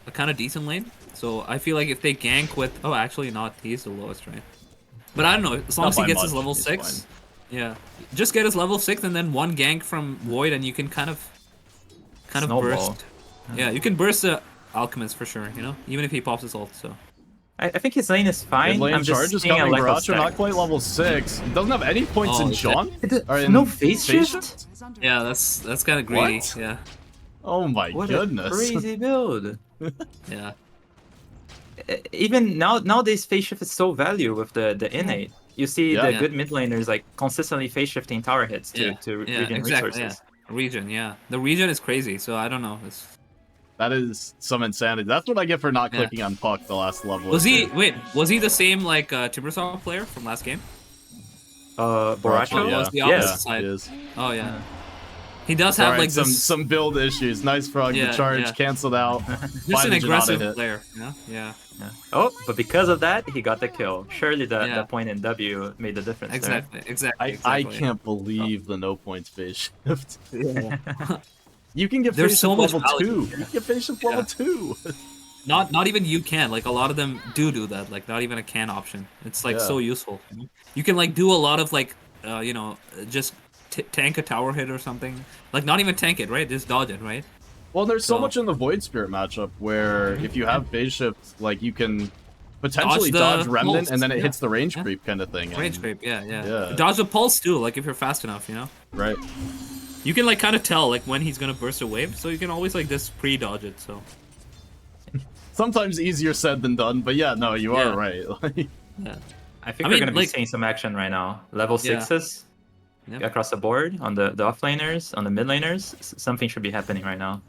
a kind of decent lane. So I feel like if they gank with, oh, actually not. He's the lowest, right? But I don't know. As long Not as he by gets his much, level he's 6, Yeah, just get his level 6 and then one gank from Void, and you can kind of Snowball. burst. Yeah, you can burst the Alchemist for sure. You know, even if he pops his ult. So I think his lane is Mid fine. lane I'm charge just is seeing a coming. lack of Baracho not stack. quite level 6. Doesn't have any points Oh, in is Sean. Or No in phase Phase shift? Is under yeah, that's kind of greedy. What? Yeah, Oh my What goodness. a crazy build. yeah. Even nowadays phase shift is so valuable with the innate. You see Yeah. the Yeah. good mid laners like consistently phase shifting tower hits to Yeah, regen exactly. resources. Yeah, regen. Yeah, the regen is crazy. So I don't know. That is some insanity. That's what I get for not Yeah. clicking on Puck the last level. Was or he? two. Wait, was he the same like Timbersaw player from last game? Boracho? yeah. was the yeah, opposite side. he is. Oh yeah. He does have Alright, like some this, some build issues. Nice frog. Yeah, the charge yeah. canceled out. just Find an the Janata aggressive hit. player. Yeah, yeah. Yeah. Oh, but because of that, he got the kill. Surely the Yeah. point in W made the difference. Exactly, exactly. I exactly. can't believe the no points phase shift. Yeah. You can get There's phase so shift much level value. 2. You can get phase shift level 2. Not even you can. Like a lot of them do that. Like not even a can option. It's like Yeah. so useful. You can like do a lot of like you know just tank a tower hit or something. Like not even tank it, right? Just dodge it, right? Well, there's so So- much in the Void Spirit matchup where if you have phase shift, like you can potentially the dodge Remnant pulse, and then it yeah. hits the range Yeah. creep kind of thing. Range and- creep. Yeah, yeah. Yeah. Dodge the pulse too. Like if you're fast enough, you know. Right. You can like kind of tell like when he's gonna burst a wave, so you can always like just pre-dodge it. So Sometimes easier said than done, but yeah, no, you Yeah. are right. Like, yeah. I think I we're mean, gonna be like- seeing some action right now. Level Yeah. 6s Yeah. across the board on the offlaners, on the mid laners. Something should be happening right now.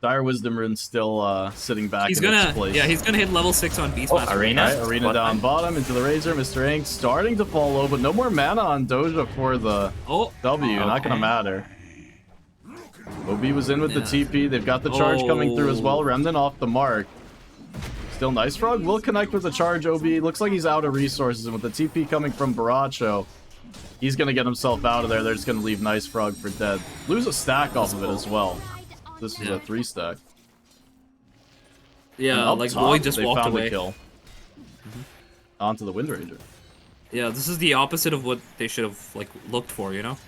Dire Wisdom Rune's still sitting back He's in its gonna place. yeah he's gonna hit level 6 on Beastmaster. Arena. Alright, Arena Spot down time. bottom into the Razor. Mr. Ink starting to fall low, but no more mana on Doja for the Oh, W. Not gonna Okay. matter. OB was in with the Yeah. TP. They've got the charge coming through as well. Oh. Remnant off the mark. Still Nice Frog will connect with the charge. OB looks like he's out of resources, and with the TP coming from Baracho, he's gonna get himself out of there. They're just gonna leave Nice Frog for dead. Lose a stack off of it as well. This is Yeah. a 3-stack. yeah, Up like top, Void just they walked found away. the kill. Onto the Wind Ranger. Yeah, this is the opposite of what they should have like looked for, you know?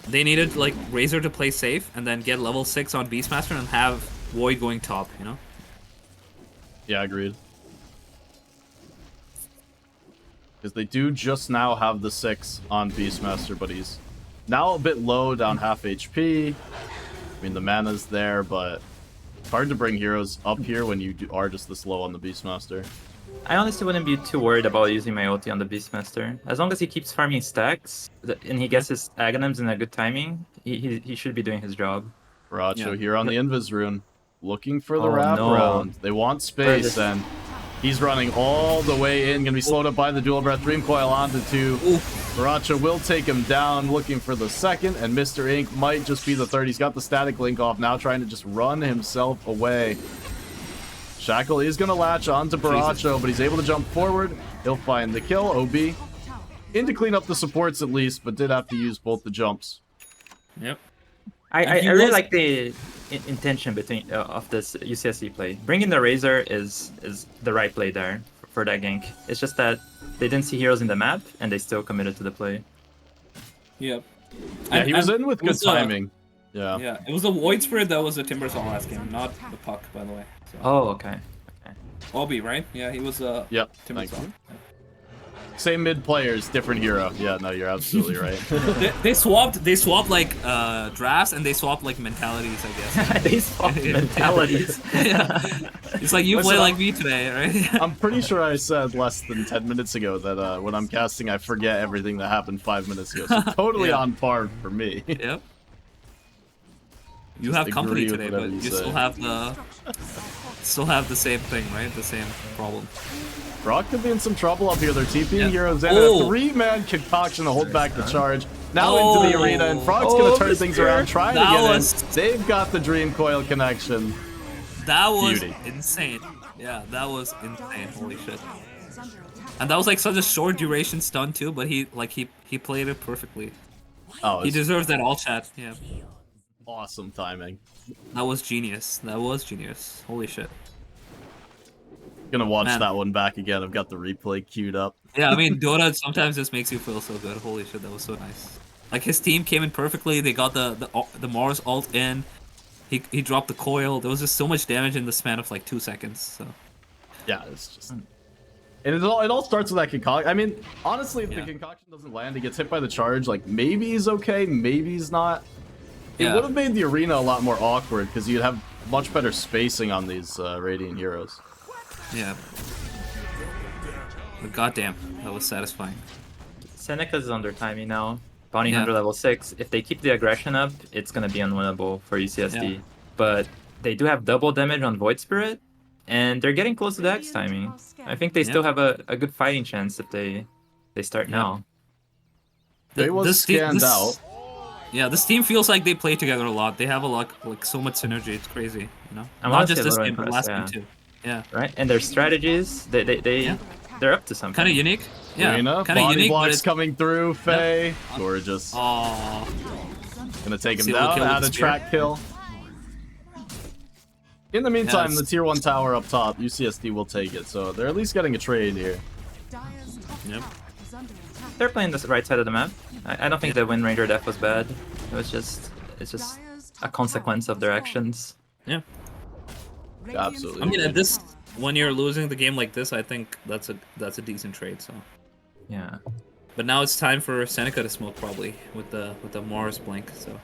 They needed like Razor to play safe and then get level 6 on Beastmaster and have Void going top, you know? Yeah, agreed. Because they do just now have the 6 on Beastmaster, but he's now a bit low, down half HP. I mean, the mana's there, but it's hard to bring heroes up here when you are just this low on the Beastmaster. I honestly wouldn't be too worried about using my ulti on the Beastmaster. As long as he keeps farming stacks and he gets his Aghanims in a good timing, he should be doing his job. Baracho Yeah. here on the Invis rune, looking for the Oh, wrap no. round. They want space, this- and he's running all the way in. Gonna be slowed up by the dual breath. Dream Coil onto 2. Baracho will take him down, looking for the second, and Mr. Ink might just be the third. He's got the static link off now, trying to just run himself away. Shackle is going to latch onto Baracho, but he's able to jump forward. He'll find the kill. OB in to clean up the supports at least, but did have to use both the jumps. Yep. I he really was- like the intention between of this UCSD play. Bringing the Razor is the right play there for that gank. It's just that they didn't see heroes in the map and they still committed to the play. Yep. Yeah, he was in with it good was, timing. Yeah. Yeah, it was the Void Spirit that was the Timbersaw last game, not the Puck, by the way. So. Oh, okay. Obi, right? Yeah, he was Yep. Thank Timbersaw. you. Same mid players, different hero. Yeah, no, you're absolutely right. They swapped like drafts and they swapped like mentalities, I guess. They swapped mentalities. Yeah. It's like you Listen, play like me today, right? I'm pretty sure I said less than 10 minutes ago that when I'm casting, I forget everything that happened 5 minutes ago. So totally Yeah. on par for me. Yep. You Just have company agree with today, whatever but you you say. still have the same thing, right? The same problem. Brock could be in some trouble up here. They're TPing Yeah. heroes in. Oh. A 3-man concoction to hold back the charge. Now into the Oh. arena, and Frog's going to turn Mr. things around, trying to That get was- in. They've got the Dream Coil connection. That was Beauty. insane. Yeah, that was insane. Holy shit. is under attack. And that was like such a short duration stun too, but he played it perfectly. Oh, He it's deserves that all chat. Yeah. awesome timing. That was genius. That was genius. Holy shit. Gonna watch Man. that one back again. I've got the replay queued up. Yeah, I mean, Dota sometimes just makes you feel so good. Holy shit, that was so nice. Like his team came in perfectly. They got the Mars ult in. He dropped the coil. There was just so much damage in the span of like 2 seconds. So Yeah, it's just. And it all starts with that concoction. I mean, honestly, if Yeah. the concoction doesn't land, he gets hit by the charge. Like maybe he's okay, maybe he's not. It Yeah. would have made the arena a lot more awkward because you'd have much better spacing on these Radiant heroes. yeah. But goddamn, that was satisfying. Seneca's under timing now. Bounty Yeah. Hunter level 6. If they keep the aggression up, it's gonna be unwinnable for UCSD. Yeah. But they do have double damage on Void Spirit, and they're getting close to the Axe timing. I think they still have a good fighting chance if they start now. They was scanned out. Yeah, this team feels like they play together a lot. They have a lot, like so much synergy. It's crazy, you know. I'm Not honestly just a this little game, but last impressed, game too. Yeah, Right? And their strategies, they're up to something. kind of unique. Yeah, Arena, kind of body unique. But blocks it's... coming through. Faye, gorgeous. Oh, Gonna take him Seal the down. kill with Add the a spear. track kill. In the meantime, it's- the tier 1 tower up top, UCSD will take it. So they're at least getting a trade here. Dire's top Yep. tower is under attack. They're playing the right side of the map. I don't think the Wind Ranger death was bad. It's just Dire's a top consequence tower of their has fallen. actions. yeah. Radiant's Absolutely. I mean, top at this, tower when you're losing the game like this, I think that's a decent trade. So, Yeah. but now it's time for Seneca to smoke probably with the Mars blink. So,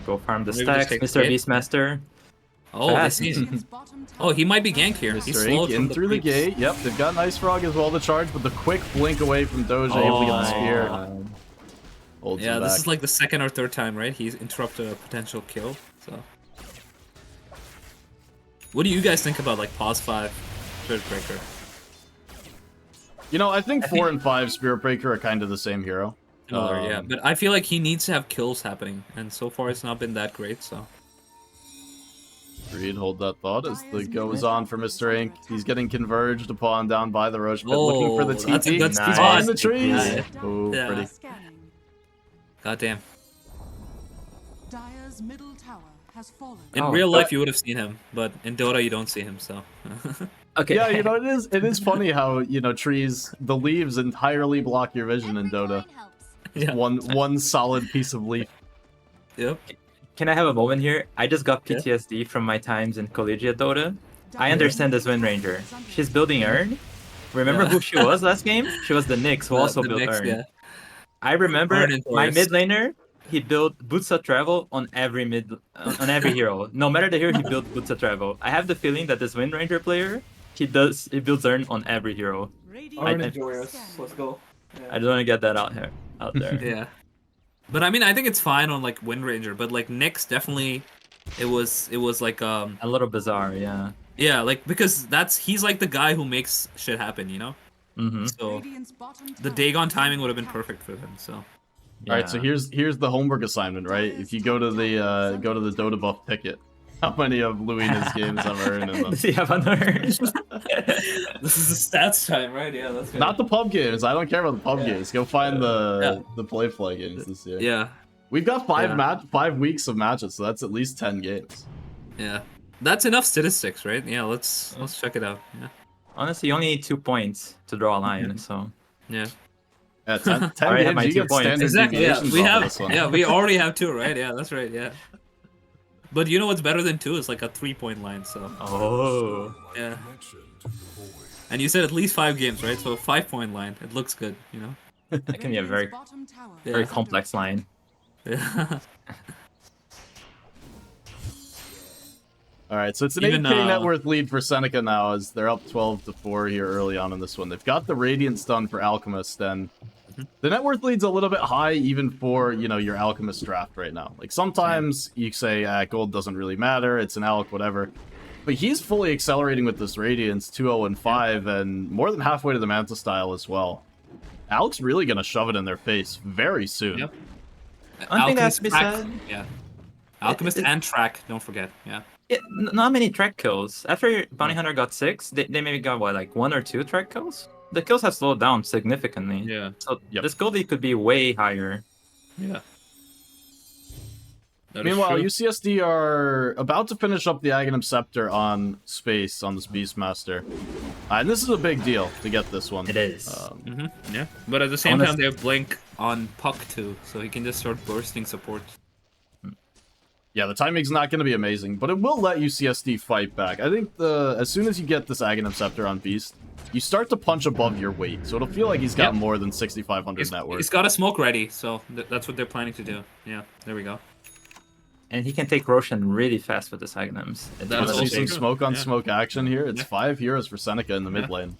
Go farm the Maybe just stacks, take Mr. the Beastmaster. oh, I Fast. see. Radiant's bottom tower Oh, he might be gank here. He's Mr. slowed Ink from in through the creeps. gate. Yep, they've got Nice Frog as well to charge, but the quick blink away from Doja, able to get the spear. Holds Yeah, him this back. is like the second or third time, right? He's interrupted a potential kill. So, what do you guys think about like pause 5, Spirit Breaker? You know, I think 4 and 5 Spirit Breaker are kind of the same hero. Similar, yeah, but I feel like he needs to have kills happening, and so far it's not been that great. So, Reed, hold that thought as the go is on for Mr. Ink. He's getting converged upon down by the Roche pit, looking for the Oh, that's a TP. good He's spot. behind the trees. Yeah. Oh, Yeah. pretty. scanning. goddamn. Dire's middle tower has fallen. In Oh, real life, but- you would have seen him, but in Dota, you don't see him. So, Okay. Yeah, you know, it is funny how, you know, trees, the leaves entirely block your vision in Dota. yeah. One solid piece of leaf. Yep. Can I have a moment here? I just got PTSD from my times in Collegiate Dota. I understand this Wind Ranger. She's building Urn. Remember Yeah. who she was last game? She was the Nyx who also The built next, Urn. yeah. I remember Urn and my Taurus. mid laner. He built Boots of Travel on every on every hero. No matter the hero, he built Boots of Travel. I have the feeling that this Wind Ranger player, he builds Urn on every hero. Radiant Let's go. I just want to get that out there. Yeah. But I mean, I think it's fine on like Wind Ranger, but like Nyx definitely, it was like A little bizarre, yeah. yeah, like because he's like the guy who makes shit happen, you know. Mm-hmm. So Radiant's bottom the tower Dagon is timing under would have been attack. perfect for them. So All right, so here's the homework assignment, right? If you go to the Dota buff ticket, how many of Luina's games have earned in them? Does he have an Urn? this is the stats time, right? Yeah, that's good. Not the pub games. I don't care about the pub Yeah. games. Go find the Yeah. play fly games this year. Yeah, We've got 5 Yeah. weeks of matches, so that's at least 10 games. yeah, that's enough statistics, right? Yeah, let's check it out. Yeah, Honestly, you only need 2 points to draw a line, so... yeah. Yeah, 10, 10 Already have games. my You 2 get points. standard Exactly. Yeah, deviations we off of have. this one. Yeah, we already have 2, right? Yeah, that's right. Yeah. But you know what's better than 2 is like a 3-point line. So Oh. yeah. And you said at least 5 games, right? So a 5-point line. It looks good, you know. That can be a very, Radiant's bottom tower Yeah. very is under complex line. Yeah. All right, so it's an Even, 8k net worth lead for Seneca now as they're up 12-4 here early on in this one. They've got the Radiance done for Alchemist, and the net worth lead's a little bit high even for, you know, your Alchemist draft right now. Like, sometimes you say, gold doesn't really matter, it's an Alch, whatever. But he's fully accelerating with this Radiance, 2-0 and 5, and more than halfway to the Manta style as well. Alch's really going to shove it in their face very soon. Yep. One thing that has to be Track, said... yeah. Alchemist and Track, don't forget. Yeah. Yeah, not many track kills. After Bounty Hunter got 6, they maybe got, what, like 1 or 2 track kills? The kills have slowed down significantly. Yeah. So Yep. this goldie could be way higher. Yeah. That is Meanwhile, true. UCSD are about to finish up the Aghanim Scepter on space on this Beastmaster. And this is a big deal to get this one. It is. Yeah, but at the same wanna time, they have Blink on Puck too, so he can just start bursting support. Yeah, the timing's not going to be amazing, but it will let UCSD fight back. I think as soon as you get this Aghanim Scepter on Beast, you start to punch above your weight, so it'll feel like he's got Yep. more than 6,500 net worth. He's got a smoke ready, so that's what they're planning to do. Yeah, there we go. And he can take Roshan really fast with the Aghanims. That's Want to see also some true. smoke on Yeah. smoke action here? It's Yeah. 5 heroes for Seneca in the mid Yeah. lane.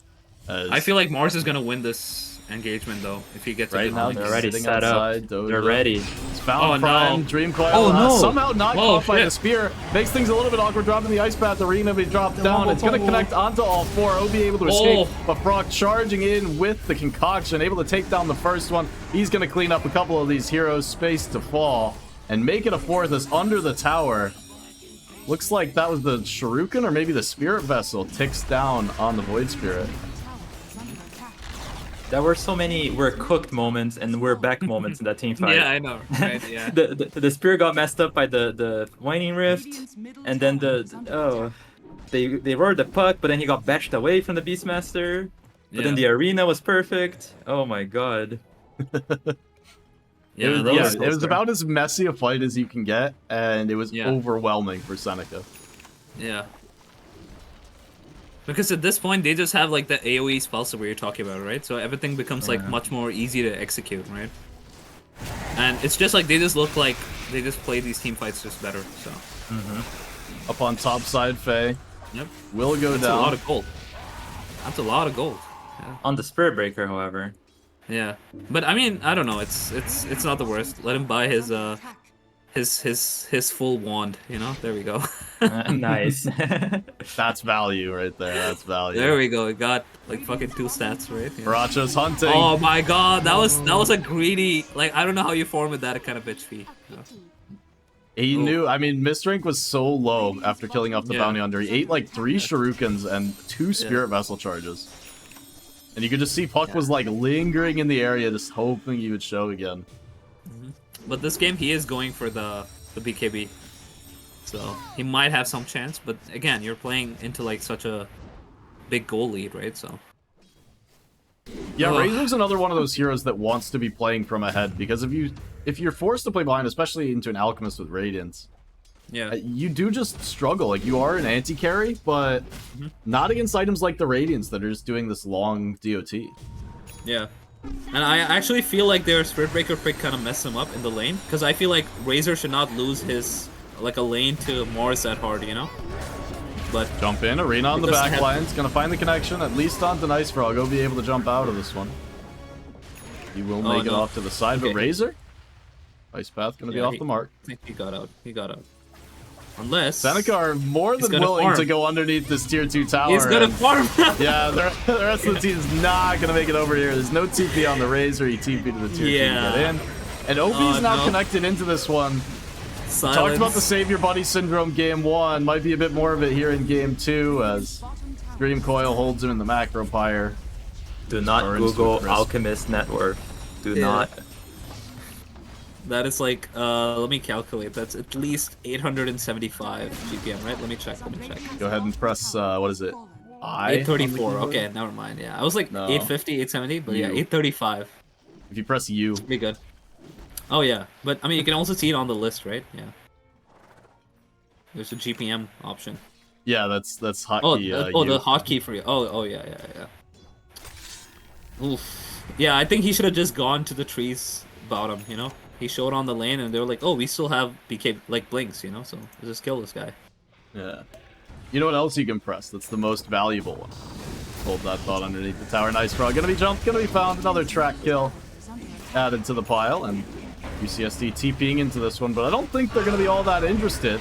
I feel like Mars is gonna win this engagement though if he gets a Right good now, link. They're already Sitting set outside, up. Doja. They're ready. It's found Oh, Prime, no. Dream Coil. Oh, no. Somehow not Whoa, caught by shit. the spear. Makes things a little bit awkward. Dropping the Ice Path Arena, but he dropped down. It's going to connect onto all 4. Obi able to escape, but Brock charging in with the concoction, able to take down the first one. He's going to clean up a couple of these heroes' space to fall and make it a 4th as under the tower. Looks like that was the Shuriken or maybe the Spirit Vessel ticks down on the Void Spirit. There were so many we're cooked moments and we're back moments in that team fight. Yeah, I know. Right? Yeah. the spear got messed up by the Winding Rift, and then they roared the puck, but then he got batched away from the Beastmaster. But then the arena was perfect. Oh my god. Yeah, it that was, was- it was about as messy a fight as you can get, and it was Yeah. overwhelming for Seneca. Yeah. Because at this point they just have like the AoE spells that we were talking about, right? So everything becomes like much more easy to execute, right? And it's just like they just look like they just play these team fights just better. So Up on top side, Faye yep, will go that's a down. lot of gold. That's a lot of gold. On the Spirit Breaker, however. Yeah, but I mean I don't know. It's not the worst. Let him buy his full wand. You know, there we go. Nice. That's value right there. That's value. There we go. We got like fucking 2 stats, right? Yeah. Baracho's hunting. Oh my god, that was a greedy. Like I don't know how you farm with that kind of bitch fee. You know? He knew. I mean, Mistrank was so low after killing off the Yeah. bounty hunter. He ate like 3 Shurikens and 2 Spirit Vessel charges. And you could just see Puck was like lingering in the area, just hoping he would show again. But this game he is going for the BKB, so he might have some chance. But again, you're playing into like such a big goal lead, right? So Yeah, Ugh. Razor's another one of those heroes that wants to be playing from ahead, because if you're forced to play behind, especially into an Alchemist with Radiance, yeah, you do just struggle. Like, you are an anti-carry, but not against items like the Radiance that are just doing this long DOT. yeah. And I actually feel like their Spirit Breaker pick kind of messed him up in the lane, because I feel like Razor should not lose his like a lane to Mars that hard, you know. But Jump in, Arena on the It doesn't back have- line's gonna find the connection, at least onto Nice Frog. He'll be able to jump out of this one. He will Oh, make it no. off to the side, but Okay. Razor? Ice Path gonna be Yeah, off the mark. I think he got out. He got out. Unless Seneca are more He's than gonna willing farm. to go underneath this tier 2 tower. he's gonna and- farm. Yeah, the rest of the team is not going to make it over here. There's no TP on the Razor. He TP to the tier 2 to Yeah. get in. And Obi's Oh, now no. connected into this one. Silence. Talked about the Save Your Buddy Syndrome game 1. Might be a bit more of it here in game 2 as Dream Coil holds him in the Macro Pyre. Do not Or instant Google crisp. Alchemist net worth. Do Yeah. not. That is like, let me calculate. That's at least 875 GPM, right? Let me check. Go ahead and press, what is it? I? 834. Okay, never mind. Yeah, I was like No. 850, 870, but yeah, You. 835. If you press U. Be good. Oh yeah, but I mean you can also see it on the list, right? Yeah. There's a GPM option. Yeah, that's hotkey. Oh, U. the hotkey for you. Oh yeah. Oof. Yeah, I think he should have just gone to the trees bottom. You know, he showed on the lane, and they were like, "Oh, we still have BK like blinks," you know. So let's just kill this guy. Yeah. You know what else you can press? That's the most valuable one. Hold that thought underneath the tower. Nice Frog. Gonna be jumped, gonna be found. Another track kill added to the pile, and UCSD TPing into this one, but I don't think they're gonna be all that interested.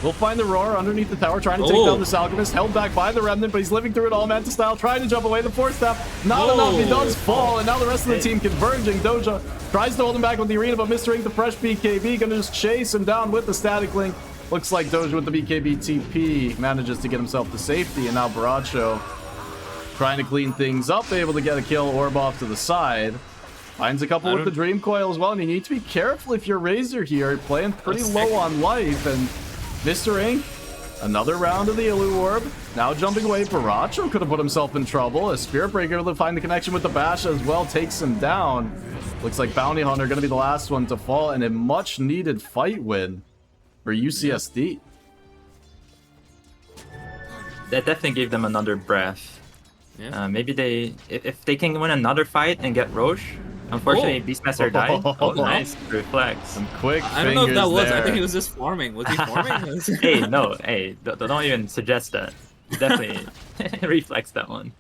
We'll find the Roar underneath the tower, trying to take down this Alchemist, held back by the Remnant, but he's living through it all, Manta style, trying to jump away. The force step, not enough, he does fall, and now the rest of the team converging. Doja tries to hold him back with the Arena, but Mr. Ink, the fresh BKB, gonna just chase him down with the Static Link. Looks like Doja with the BKB TP manages to get himself to safety, and now Baracho trying to clean things up, able to get a kill. Orb off to the side. Finds a couple with the Dream Coil as well, and you need to be careful if you're Razor here, playing pretty low on life, and Mr. Ink, another round of the Illu Orb, now jumping away. Baracho could have put himself in trouble. A Spirit Breaker able to find the connection with the Bash as well, takes him down. Looks like Bounty Hunter going to be the last one to fall, and a much-needed fight win for UCSD. That definitely gave them another breath. Yeah. Maybe if they can win another fight and get Roche. Unfortunately, Beastmaster died. Oh, nice reflex. Some quick I don't know if that was. there. I think he was just farming. Was he farming? Hey, no, hey, don't even suggest that. Definitely reflex that one.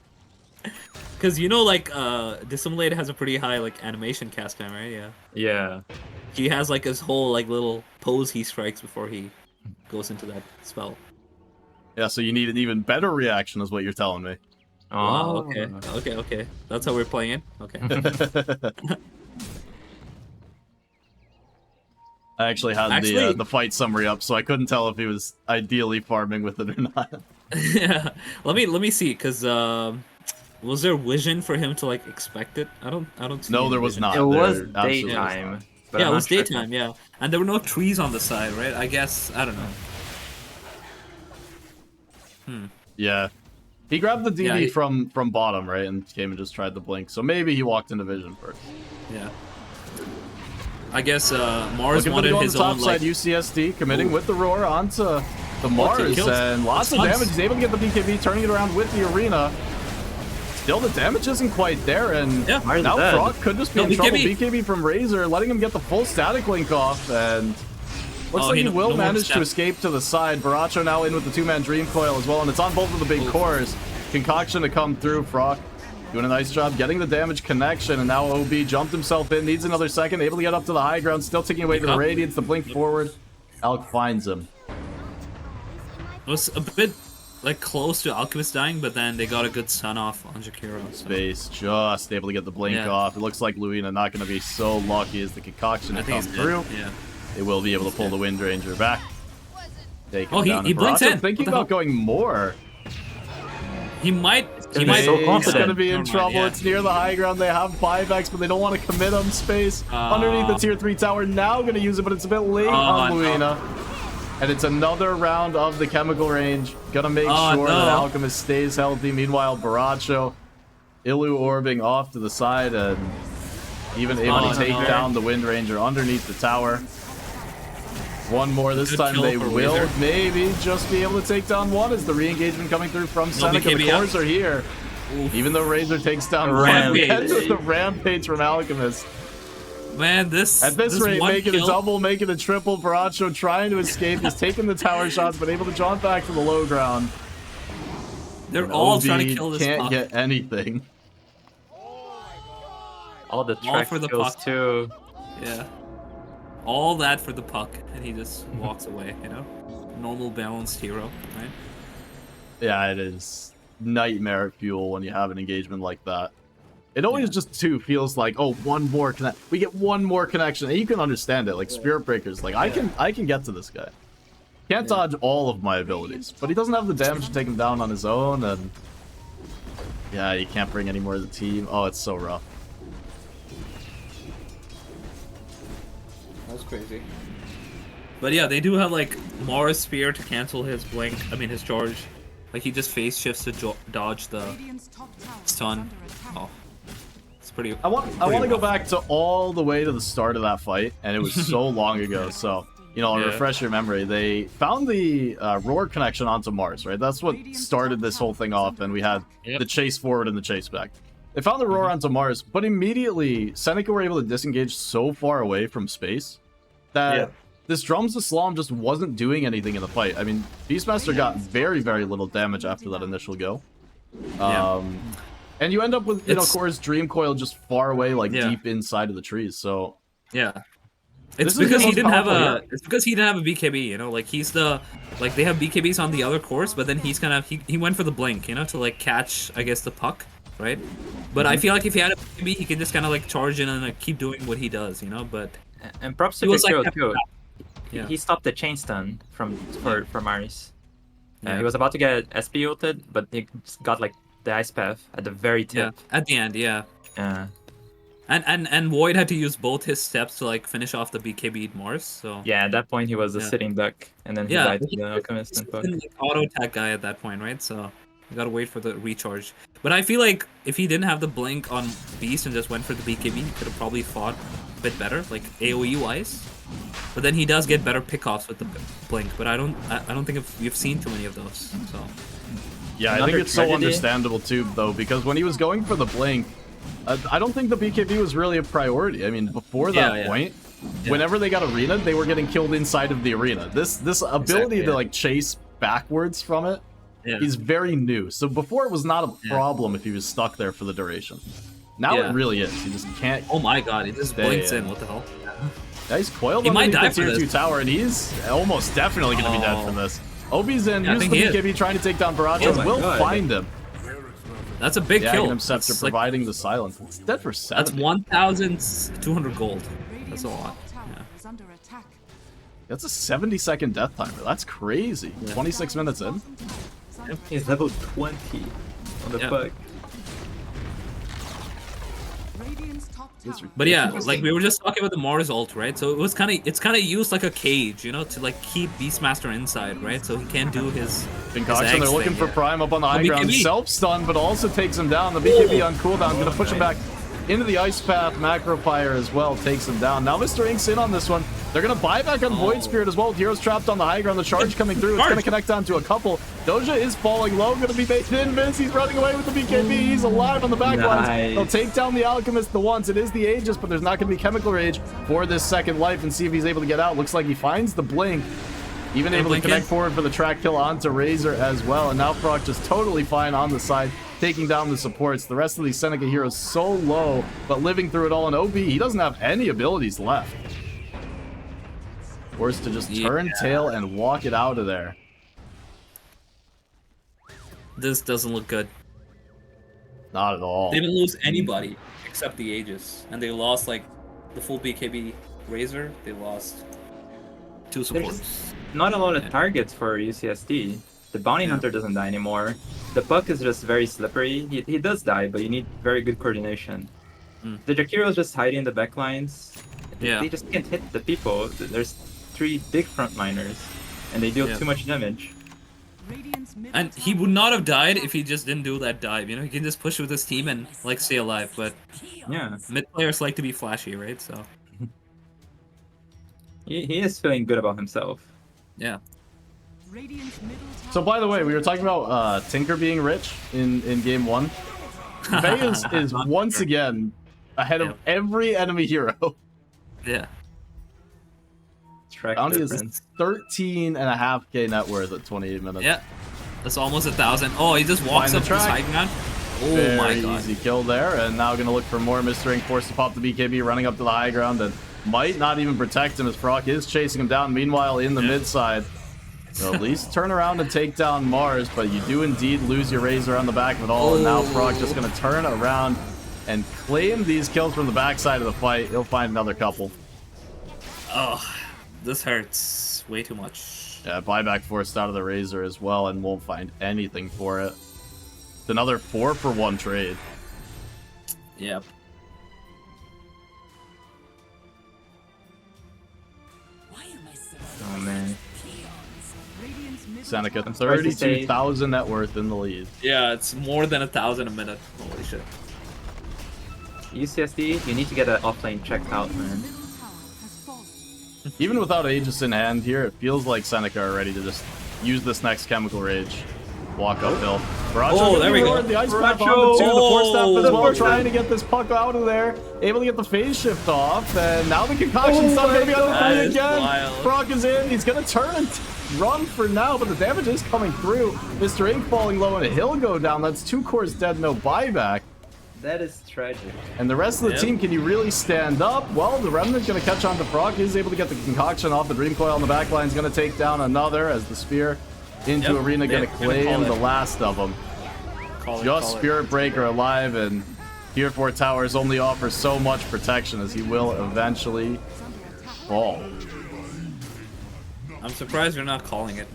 Because you know, like, Dissimulate has a pretty high like animation cast time, right? Yeah. Yeah. He has like his whole like little pose he strikes before he goes into that spell. Yeah, so you need an even better reaction, is what you're telling me. Oh, okay. That's how we're playing it. Okay. I actually had the fight summary up, so I couldn't tell if he was ideally farming with it or not. Yeah. Let me see, cause was there vision for him to like expect it? I don't see. No, any there was vision. not. It was There absolutely was daytime. not. But Yeah, I'm it was not sure. daytime. Yeah, and there were no trees on the side, right? I guess I don't know. Yeah. He grabbed the DD Yeah, from bottom, right, and came and just tried the blink. So maybe he walked into vision first. Yeah. I guess Mars Looking for the wanted go on his the top own side, like. UCSD committing with the roar onto the Mars, kills. and lots of Tons. damage. He's able to get the BKB, turning it around with the arena. Still, the damage isn't quite there, and Yeah. Mars is now dead. Frog could just be No, in trouble. BKB. BKB from Razor, letting him get the full static link off, and looks Oh, like he he no- will no more manage to step. escape to the side. Baracho now in with the two-man Dream Coil as well, and it's on both of the big cores. Concoction to come through. Frog doing a nice job getting the damage connection, and now OB jumped himself in, needs another second, able to get up to the high ground, still taking away to the Radiance, the blink forward. Alk finds him. It was a bit like close to Alchemist dying, but then they got a good stun off on Jakiro. So. Space just able to get the blink Yeah. off. It looks like Luina not going to be so lucky as the concoction I to think come it's through. dead. Yeah. They will be able to pull the Wind Ranger back. Take him Oh, he down. he And blinks Baracho in. thinking What the about going more. He might. He He's might. so He's confident. going to be in Never mind, trouble. yeah. It's near the high ground. They have buybacks, but they don't want to commit him. Space underneath the tier 3 tower. Now going to use it, but it's a bit late on no. Luina. And it's another round of the chemical range. Gonna make sure that Alchemist stays healthy. Meanwhile, Baracho, Illu orbing off to the side and even able to take down the Wind Ranger underneath the tower. One more. This Good time kill they for will Razor. maybe just be able to take down one as the re-engagement coming through from Seneca. The BKB up. cores are here. Even though Razor takes down Rampage. one, gets the Rampage from Alchemist. Man, this At this rate, one making kill, a double, making a triple. Baracho trying to escape. He's taking the tower shots, but able to jaunt back to the low ground. They're And all OB trying to kill this can't puck. get anything. All the All track for the kills puck. too. Yeah. All that for the puck, and he just walks away. You know, normal balanced hero, right? Yeah, it is nightmare fuel when you have an engagement like that. It always just too feels like, oh, one more connect. We get one more connection, and you can understand it. Like Spirit Breakers, like I can get to this guy. Can't dodge all of my abilities, but he doesn't have the damage to take him down on his own, and yeah, you can't bring any more of the team. Oh, it's so rough. That's crazy. But yeah, they do have like Mara's spear to cancel his blink. I mean his charge. Like he just phase shifts to dodge the Radiant's top tower is stun. under attack. Oh, it's pretty. I want to go back to all the way to the start of that fight, and it was so long ago. So you know, I'll Yeah. refresh your memory. They found the roar connection onto Mars, right? That's what started this whole thing off, and we had the chase forward and the chase back. They found the roar onto Mars, but immediately Seneca were able to disengage so far away from space that this Drums of Slalom just wasn't doing anything in the fight. I mean, Beastmaster got very, very little damage after that initial go. And you end up with, you know, Core's Dream Coil just far away, like deep inside of the trees. So Yeah. This It's is because the he most didn't have powerful, a. It's because he didn't have a BKB. You know, like he's the. Like they have BKBs on the other course, but then he's kind of he went for the blink. You know, to like catch I guess the puck, right? But I feel like if he had a BKB, he can just kind of like charge in and like, keep doing what he does. You know, but And props to He was, like, Jakiro too. yeah. He stopped the chain stun for Maris. Yeah. He was about to get SP ulted, but he got like the ice path at the very yeah, tip. at the end, yeah. Yeah. And Void had to use both his steps to like finish off the BKB Mars. So Yeah, at that point he was a Yeah. sitting duck, and then he yeah, died to the Alchemist and fuck. like auto attack guy at that point, right? So you gotta wait for the recharge. But I feel like if he didn't have the blink on Beast and just went for the BKB, he could have probably fought a bit better, like AOE wise. But then he does get better pickoffs with the blink. But I don't think we've seen too many of those. So Yeah, I Another think it's so tragedy. understandable too, though, because when he was going for the blink, I don't think the BKB was really a priority. I mean, before that Yeah. point, whenever they got arena, they were getting killed inside of the arena. This ability Exactly, to yeah. like chase backwards from it yeah. is very new. So before it was not a Yeah. problem if he was stuck there for the duration. Now Yeah. it really is. You just can't. Oh my god, he just Yeah, blinks yeah. in. What the hell? Yeah, he's coiled He might underneath die the for tier 2 this. tower, and he's almost definitely going to be dead from this. Obi's in, Yeah, I use think the he is. BKB trying to take down Baracho, Oh and my will God. find him. That's a big Yeah, kill. Aghanim Scepter That's, like, providing the silence. It's dead for 7. that's 1,200 gold. That's a lot. Radiant's top tower Yeah. is under attack. That's a 70-second death timer. That's crazy. 26 minutes in. He's level 20. What the Yeah. fuck? Radiant's top tower. But yeah, like we were just talking about the Mars ult, right? So it's kind of used like a cage, you know, to like keep Beastmaster inside, right? So he can't do his Concoction, his they're X looking thing, for yeah. Prime up on the high The ground. BKB. Self-stun, but also takes him down. The BKB on cooldown, gonna push him back into the Ice Path. Macro Fire as well takes him down. Now Mr. Ink's in on this one. They're gonna buy back on Void Spirit as well. Heroes trapped on the high ground. The charge coming through. It's gonna connect onto a couple. Doja is falling low, gonna be baited in. Vince, he's running away with the BKB. He's alive on the back lines. Nice. They'll take down the Alchemist the once. It is the Aegis, but there's not gonna be Chemical Rage for this second life, and see if he's able to get out. Looks like he finds the blink. Even able to blink connect in. forward for the track kill onto Razor as well. And now Frog just totally fine on the side, taking down the supports. The rest of these Seneca heroes so low, but living through it all. And OB, he doesn't have any abilities left. Forced to just turn tail and walk it out of there. This doesn't look good. Not at all. They didn't lose anybody except the Aegis, and they lost like the full BKB Razor. They lost 2 supports. There's not a lot of targets for UCSD. The Bounty Hunter doesn't die anymore. The Puck is just very slippery. He does die, but you need very good coordination. The Jakiro is just hiding in the backlines. Yeah. They just can't hit the people. There's 3 big frontliners, and they deal Yeah. too much damage. Radiant's middle And he tower would not have died if he just didn't do that dive. You know, he can just push with his team and like stay alive. But Yeah, mid players like to be flashy, right? So he is feeling good about himself. yeah. Radiant's middle tower. So by the way, we were talking about Tinker being rich in game 1. Vey is once again ahead of every enemy hero. Yeah. Track Bounty is difference. 13.5k net worth at 28 minutes. Yeah. That's almost 1,000. Oh, he just walks Find the up this track. high ground. Oh Very my god. easy kill there, and now gonna look for more. Mr. Ink forced to pop the BKB, running up to the high ground, and might not even protect him as Frock is chasing him down. Meanwhile, in the mid side, so at least turn around and take down Mars, but you do indeed lose your Razor on the back of it all, and now Frock just gonna turn around and claim these kills from the backside of the fight. He'll find another couple. Oh, this hurts way too much. Yeah, buyback forced out of the Razor as well, and won't find anything for it. It's another 4-for-1 trade. Yep. Oh man. Radiant's middle Seneca, tower. surprised to say- 32,000 net worth in the lead. Yeah, it's more than 1,000 a minute. Holy shit. UCSD, you need to get an offlane checked out, man. Middle tower has fallen. Even without Aegis in hand here, it feels like Seneca are ready to just use this next Chemical Rage. Walk uphill. Baracho Oh, there we go. reward, the Ice Path Baracho! on the 2, the Force Staff as Oh, well, Force trying Staff. to get this puck out of there. Able to get the phase shift off, and now the Concoction's not going to be on the That free is again. wild. Brock is in, he's going to turn and run for now, but the damage is coming through. Mr. Ink falling low, and he'll go down. That's 2 cores dead, no buyback. That is tragic. And the rest of the Yep. team, can you really stand up? Well, the Remnant's going to catch on to Frog. He's able to get the Concoction off. The Dream Coil on the back line is going to take down another as the Spear into Yep. Arena going Yep. to Gonna claim call the it. last of them. Call it, Just call it. Spirit Breaker alive, and Tier 4 Towers only offers so much protection as he will eventually fall. I'm surprised you're not calling it.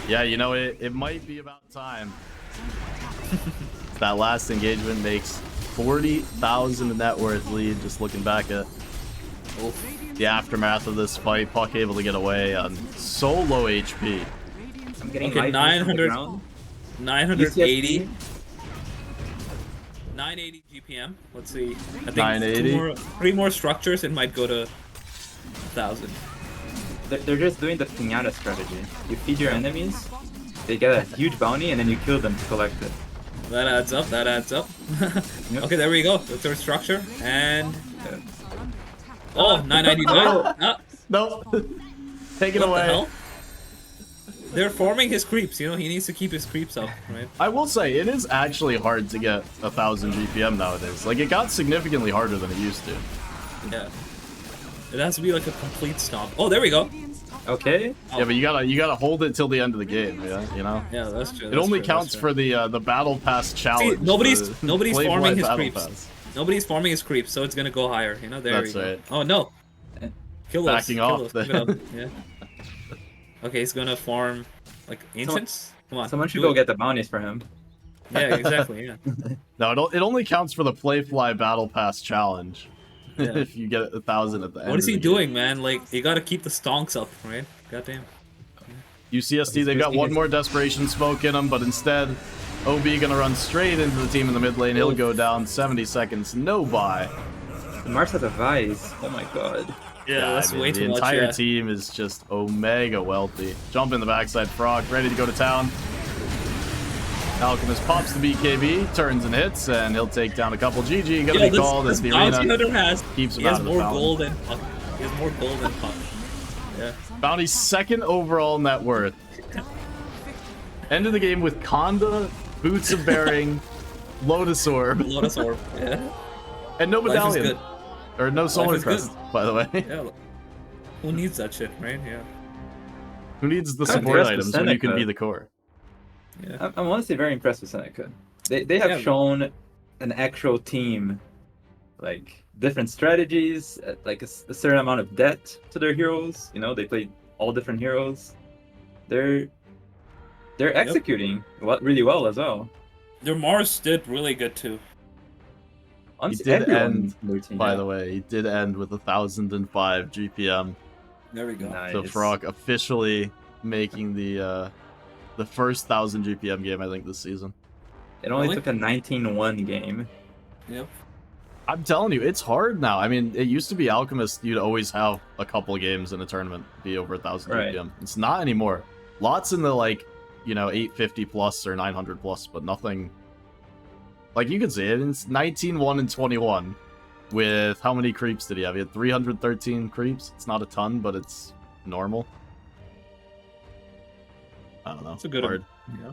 Yeah, you know, it might be about time. That last engagement makes 40,000 net worth lead. Just looking back at the aftermath of this fight, Puck able to get away on so low HP. I'm getting Okay, light 900 ground. 980. UCSD. 980 GPM. Let's see. I think 980. three more structures, it might go to 1,000. They're just doing the piñata strategy. You feed your enemies, they get a huge bounty, and then you kill them to collect it. That adds up. That adds up. Okay, there we go. The third structure, and oh, 990. Ah, Nope. Take it what away. the hell? They're forming his creeps. You know, he needs to keep his creeps up, right? I will say, it is actually hard to get 1,000 GPM nowadays. Like, it got significantly harder than it used to. Yeah. It has to be like a complete stop. Oh, there we go. Okay. Yeah, but you gotta hold it till the end of the game, yeah, you know? Yeah, that's true. It only counts for the battle pass challenge. nobody's the nobody's Playboy forming his battle creeps. pass. Nobody's forming his creeps, so it's gonna go higher. You know, there That's we go. right. Oh no. Kill those. Backing kill off those, keep it up, yeah. Okay, he's gonna farm like ancients. Come on. Someone should do go it. get the bounties for him. Yeah, exactly. Yeah. No, it only counts for the Playfly battle pass challenge. Yeah. If you get 1,000 at the end. What is of he the game. doing, man? Like, you gotta keep the stonks up, right? Goddamn. UCSD, they've got one more desperation smoke in them, but instead, OB gonna run straight into the team in the mid lane. He'll go down 70 seconds, no buy. Mars has a Vice. Oh my god. Yeah, that's I mean, way the too much. entire Yeah. team is just omega wealthy. Jump in the backside frog, ready to go to town. Alchemist pops the BKB, turns and hits, and he'll take down a couple. GG, gonna be called as the bounty arena hunter has keeps him he out has of the more fountain. gold than Puck. He has more gold than Puck. Yeah. Bounty's second overall net worth. End of the game with Conda, Boots of Bearing, Lotus Orb, Lotus Orb. Yeah. and no Life is medallion. good. Or no solar is good. crest, by the way. Yeah. Who needs that shit, right? Yeah. Who needs the I'm support impressed with items when you can Seneca. be the core? Yeah. I'm honestly very impressed with Seneca. They have Yeah. shown an actual team, like different strategies, like a certain amount of depth to their heroes. You know, they play all different heroes. They're executing really well as well. Their Mars did really good too. Honestly, did everyone end, on their team, By yeah. the way, he did end with 1,005 GPM. There we go. Nice. So Frog officially making the first 1,000 GPM game, I think, this season. It only Really? took a 19-1 game. Yep. I'm telling you, it's hard now. I mean, it used to be Alchemist, you'd always have a couple games in a tournament be over 1,000 Right. GPM. It's not anymore. Lots in the, like, 850 plus or 900 plus, but nothing. Like, you could see it. It's 19-1 and 21. With how many creeps did he have? He had 313 creeps. It's not a ton, but it's normal. I don't know. It's a good Hard. Yeah.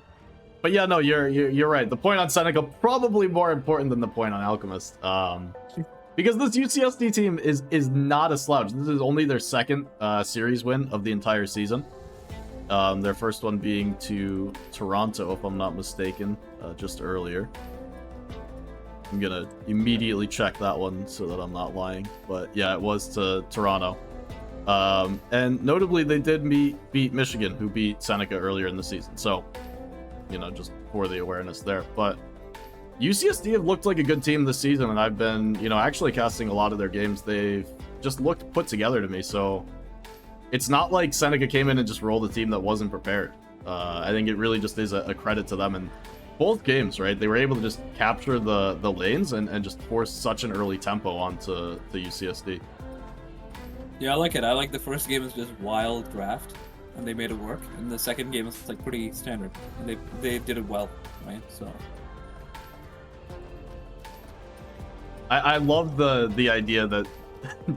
But yeah, no, you're right. The point on Seneca probably more important than the point on Alchemist. Because this UCSD team is not a slouch. This is only their second series win of the entire season. Their first one being to Toronto, if I'm not mistaken, just earlier. I'm gonna immediately check that one so that I'm not lying. But yeah, it was to Toronto. And notably, they did beat Michigan, who beat Seneca earlier in the season. So, just for the awareness there. But UCSD have looked like a good team this season, and I've been, actually casting a lot of their games. They've just looked put together to me. So it's not like Seneca came in and just rolled a team that wasn't prepared. I think it really just is a credit to them. And both games, right? They were able to just capture the lanes and just force such an early tempo onto the UCSD. Yeah, I like it. I like the first game is just wild draft, and they made it work. And the second game is like pretty standard, and they did it well, right? So I love the idea that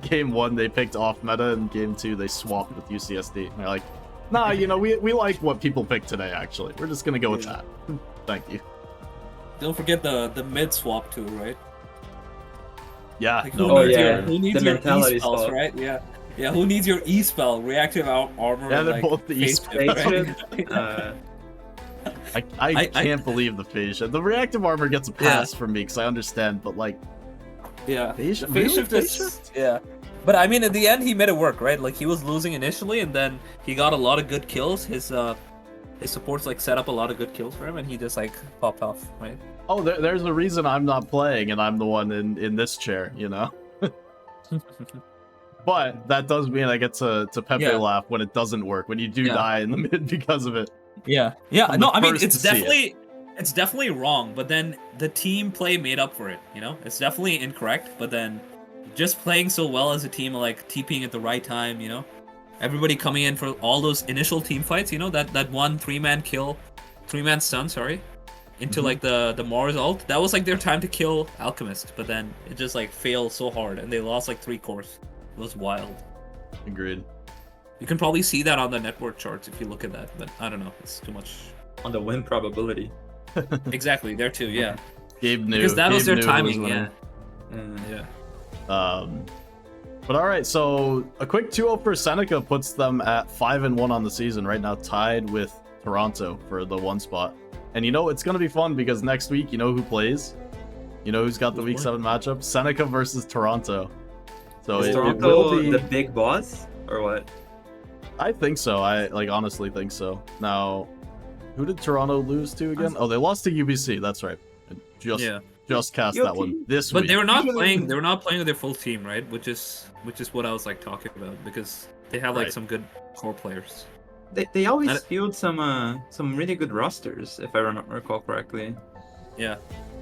game 1 they picked off meta, and game 2 they swapped with UCSD. And they're like, nah, we like what people picked today. Actually, we're just gonna go with that. Thank you. don't forget the mid swap too, right? Yeah. Like, No, who needs The your mentality E spells, swap. right? Yeah. Yeah, who needs your E spell? Reactive armor. Yeah, they're like, both the E phase spell. shift, Spaceship, right? I can't believe the phase shift. The reactive armor gets a pass from me because I understand, but like, Yeah. phase, The really? phase shift Phase is shift? yeah. But I mean, at the end, he made it work, right? Like he was losing initially, and then he got a lot of good kills. his supports like set up a lot of good kills for him, and he just like popped off, right? Oh, there's a reason I'm not playing, and I'm the one in this chair, you know. But that does mean I get to Pepe Yeah. laugh when it doesn't work, when you do Yeah. die in the mid because of it. Yeah. I'm No, the I mean first it's to see it. definitely wrong, but then the team play made up for it. You know, it's definitely incorrect, but then just playing so well as a team, like TPing at the right time. You know, everybody coming in for all those initial team fights. You know, that one 3-man kill, 3-man stun. Sorry. Into like the Mars ult, that was like their time to kill Alchemist, but then it just like failed so hard, and they lost like 3 cores. It was wild. Agreed. You can probably see that on the network charts if you look at that, but I don't know, it's too much. On the win probability. Exactly, there too, yeah. Gabe knew. Because that was Gabe their knew who timing, was yeah. winning. Yeah. But all right, so a quick 2-0 for Seneca puts them at 5-1 on the season right now, tied with Toronto for the 1 spot. And you know it's gonna be fun because next week, you know who plays? You know who's got the Week 7 matchup? Seneca versus Toronto. So Is it Toronto will be. the big boss or what? I think so. I like honestly think so. Now, who did Toronto lose to again? Oh, they lost to UBC. That's right. I just cast that one this But week. they were not playing with their full team, right? Which is what I was like talking about, because they have like Right. some good core players. They always And- field some really good rosters, if I recall correctly. Yeah.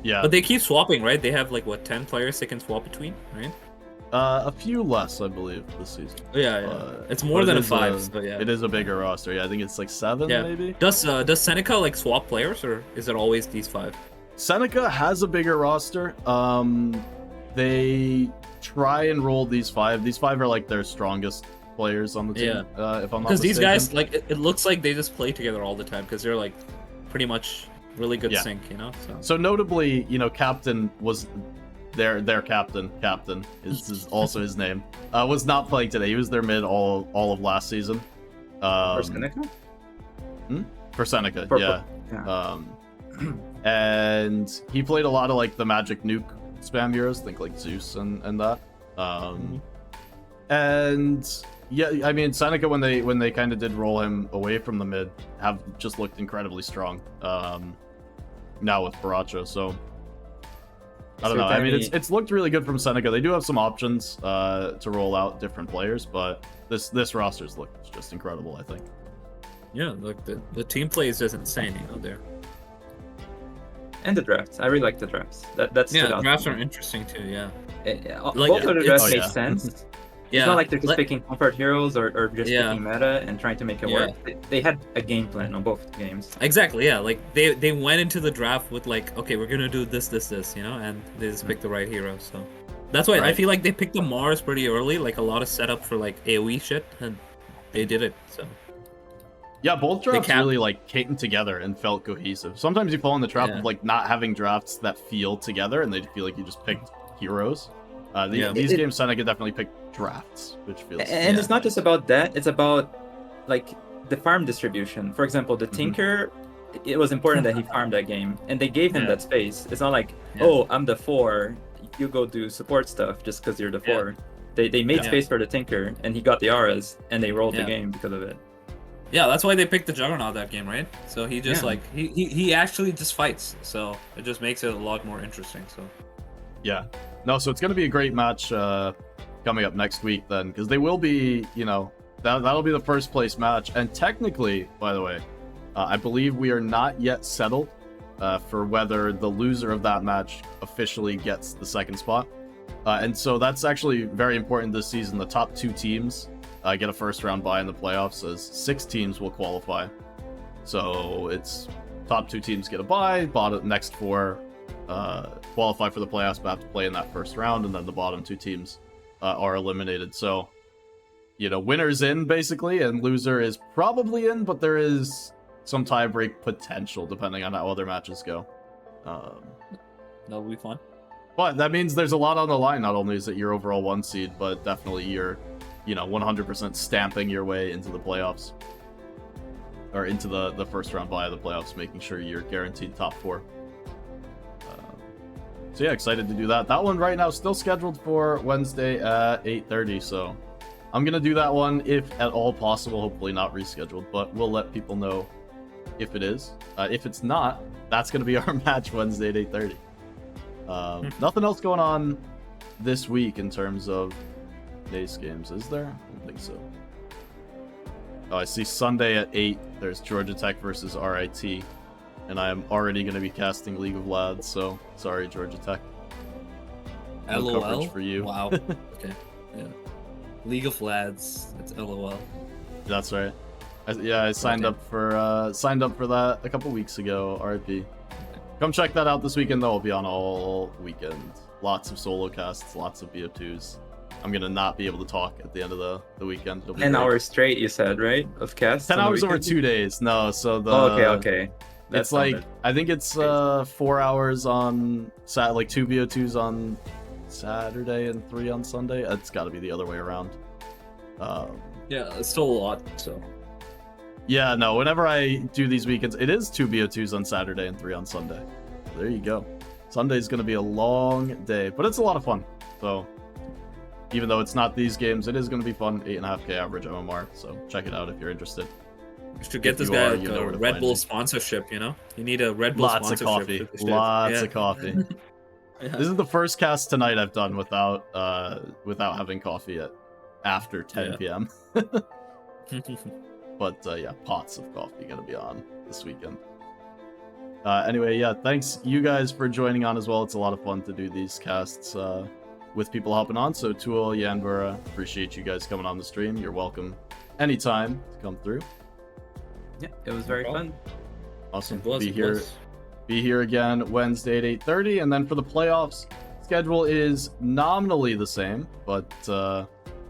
Yeah. But they keep swapping, right? They have like what 10 players they can swap between, right? A few less, I believe, this season. Yeah, yeah. It's more But than it a is 5, so yeah. It is a bigger roster. Yeah, I think it's like 7 Yeah. maybe. Does Seneca like swap players, or is it always these 5? Seneca has a bigger roster. They try and roll these 5. These 5 are like their strongest players on the team. If I'm not Because these mistaken. guys, like, it looks like they just play together all the time because they're like pretty much really good Yeah. sync, you know. So notably, you know, Captain was their captain. Captain is also his name. Was not playing today. He was their mid all of last season. For Seneca? For Seneca, For- yeah. yeah. And he played a lot of like the Magic Nuke spam heroes, think like Zeus and that. And yeah, I mean Seneca when they kind of did roll him away from the mid have just looked incredibly strong. Now with Baracho, so I don't know. I mean it's looked really good from Seneca. They do have some options to roll out different players, but this roster's looked just incredible, I think. Yeah, like the team play is just insane, you know. There. And the drafts. I really like the drafts. That's Yeah, drafts are interesting too. Yeah. Like, both of the drafts oh, make yeah. sense. Yeah. It's not like they're just picking comfort heroes or just Yeah. picking meta and trying to make it work. They had a game plan on both games. Exactly, yeah. Like they went into the draft with like, okay, we're gonna do this, you know, and they just picked the right hero. So that's why I Right. feel like they picked the Mars pretty early, like a lot of setup for like AOE shit, and they did it. So Yeah, both drafts can't- really like came together and felt cohesive. Sometimes you fall in the trap Yeah. of like not having drafts that feel together, and they feel like you just picked heroes. Yeah. These games, Seneca definitely picked drafts, which feels. And it's not just about that, it's about like the farm distribution. For example, the Tinker, it was important that he farmed that game, and they gave him Yeah. that space. It's not like, Yeah. oh, I'm the 4, you go do support stuff just because you're the 4. They made Yeah. space for the Tinker, and he got the auras, and they rolled Yeah. the game because of it. yeah, that's why they picked the Juggernaut that game, right? So he just Yeah. like he actually just fights, so it just makes it a lot more interesting. So Yeah. No, so it's going to be a great match coming up next week then, because they will be, you know, that'll be the first place match. And technically, by the way, I believe we are not yet settled for whether the loser of that match officially gets the second spot. And so that's actually very important this season. The top 2 teams get a first round bye in the playoffs, as 6 teams will qualify. So it's top 2 teams get a bye, bottom next 4 qualify for the playoffs, but have to play in that first round, and then the bottom 2 teams are eliminated. So, you know, winner's in basically, and loser is probably in, but there is some tiebreak potential depending on how other matches go. that'll be fun. But that means there's a lot on the line. Not only is it your overall 1 seed, but definitely you're, you know, 100% stamping your way into the playoffs. Or into the first round bye of the playoffs, making sure you're guaranteed top 4. So yeah, excited to do that. That one right now still scheduled for Wednesday at 8:30. So I'm gonna do that one if at all possible. Hopefully not rescheduled, but we'll let people know if it is. If it's not, that's going to be our match Wednesday at 8:30. Nothing else going on this week in terms of base games, is there? I don't think so. Oh, I see Sunday at 8. There's Georgia Tech versus RIT, and I am already going to be casting League of Lads, so sorry, Georgia Tech. No LOL coverage for you. Wow. Okay. Yeah. League of Lads. It's LOL. That's right. I signed up for that a couple weeks ago. RIP. Come check that out this weekend. Though, I'll be on all weekend. Lots of solo casts, lots of BO2s. I'm gonna not be able to talk at the end of the weekend. 10 hours straight, you said, right? Of casts? 10 on the hours over weekend? 2 days. No, so the Okay. It's like I think it's 4 hours on like 2 BO2s on Saturday and 3 on Sunday. It's got to be the other way around. Yeah, it's still a lot. So. Yeah, no. Whenever I do these weekends, it is 2 BO2s on Saturday and 3 on Sunday. There you go. Sunday's gonna be a long day, but it's a lot of fun. So even though it's not these games, it is gonna be fun. 8.5K average MMR. So check it out if you're interested. You should get this guy like a Red Bull sponsorship, you know? You need a Red Bull Lots of sponsorship. coffee. Lots of coffee. Yeah. This is the first cast tonight I've done without having coffee at after 10 p.m. But yeah, pots of coffee gonna be on this weekend. Anyway, yeah, thanks you guys for joining on as well. It's a lot of fun to do these casts with people hopping on. So Tuol, Yanbura, appreciate you guys coming on the stream. You're welcome anytime to come through. Yeah, it was very fun. Awesome. It was. Be here again Wednesday at 8:30, and then for the playoffs, schedule is nominally the same, but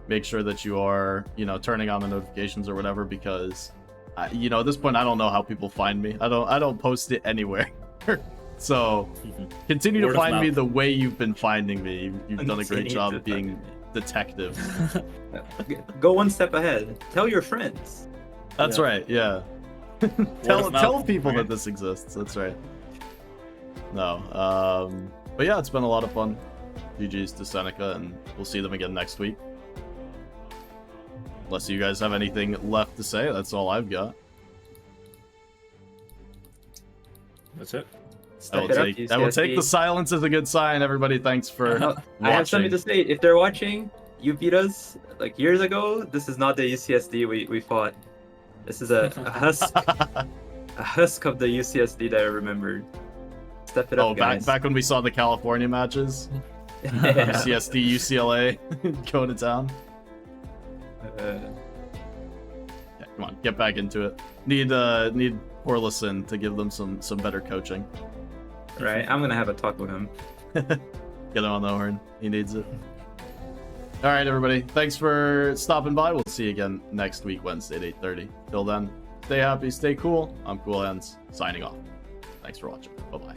make sure that you are, turning on the notifications or whatever, because at this point I don't know how people find me. I don't post it anywhere. So continue to find me the way you've been finding me. You've done a great job of being detective. Go one step ahead. Tell your friends. That's right. Yeah. Tell people that this exists. That's right. No. But yeah, it's been a lot of fun. GG's to Seneca, and we'll see them again next week. Unless you guys have anything left to say, that's all I've got. That's it. I will take the silence as a good sign. Everybody, thanks for watching. I have something to say. If they're watching, you beat us like years ago. This is not the UCSD we fought. This is a husk, a husk of the UCSD that I remembered. Step it up, guys. back when we saw the California matches. UCSD, UCLA, going to town. Yeah, come on, get back into it. Need Orlison to give them some better coaching. Right, I'm gonna have a talk with him. Get him on the horn. He needs it. All right, everybody. Thanks for stopping by. We'll see you again next week, Wednesday at 8:30. Till then, stay happy, stay cool. I'm Cool Hands, signing off. Thanks for watching. Bye-bye.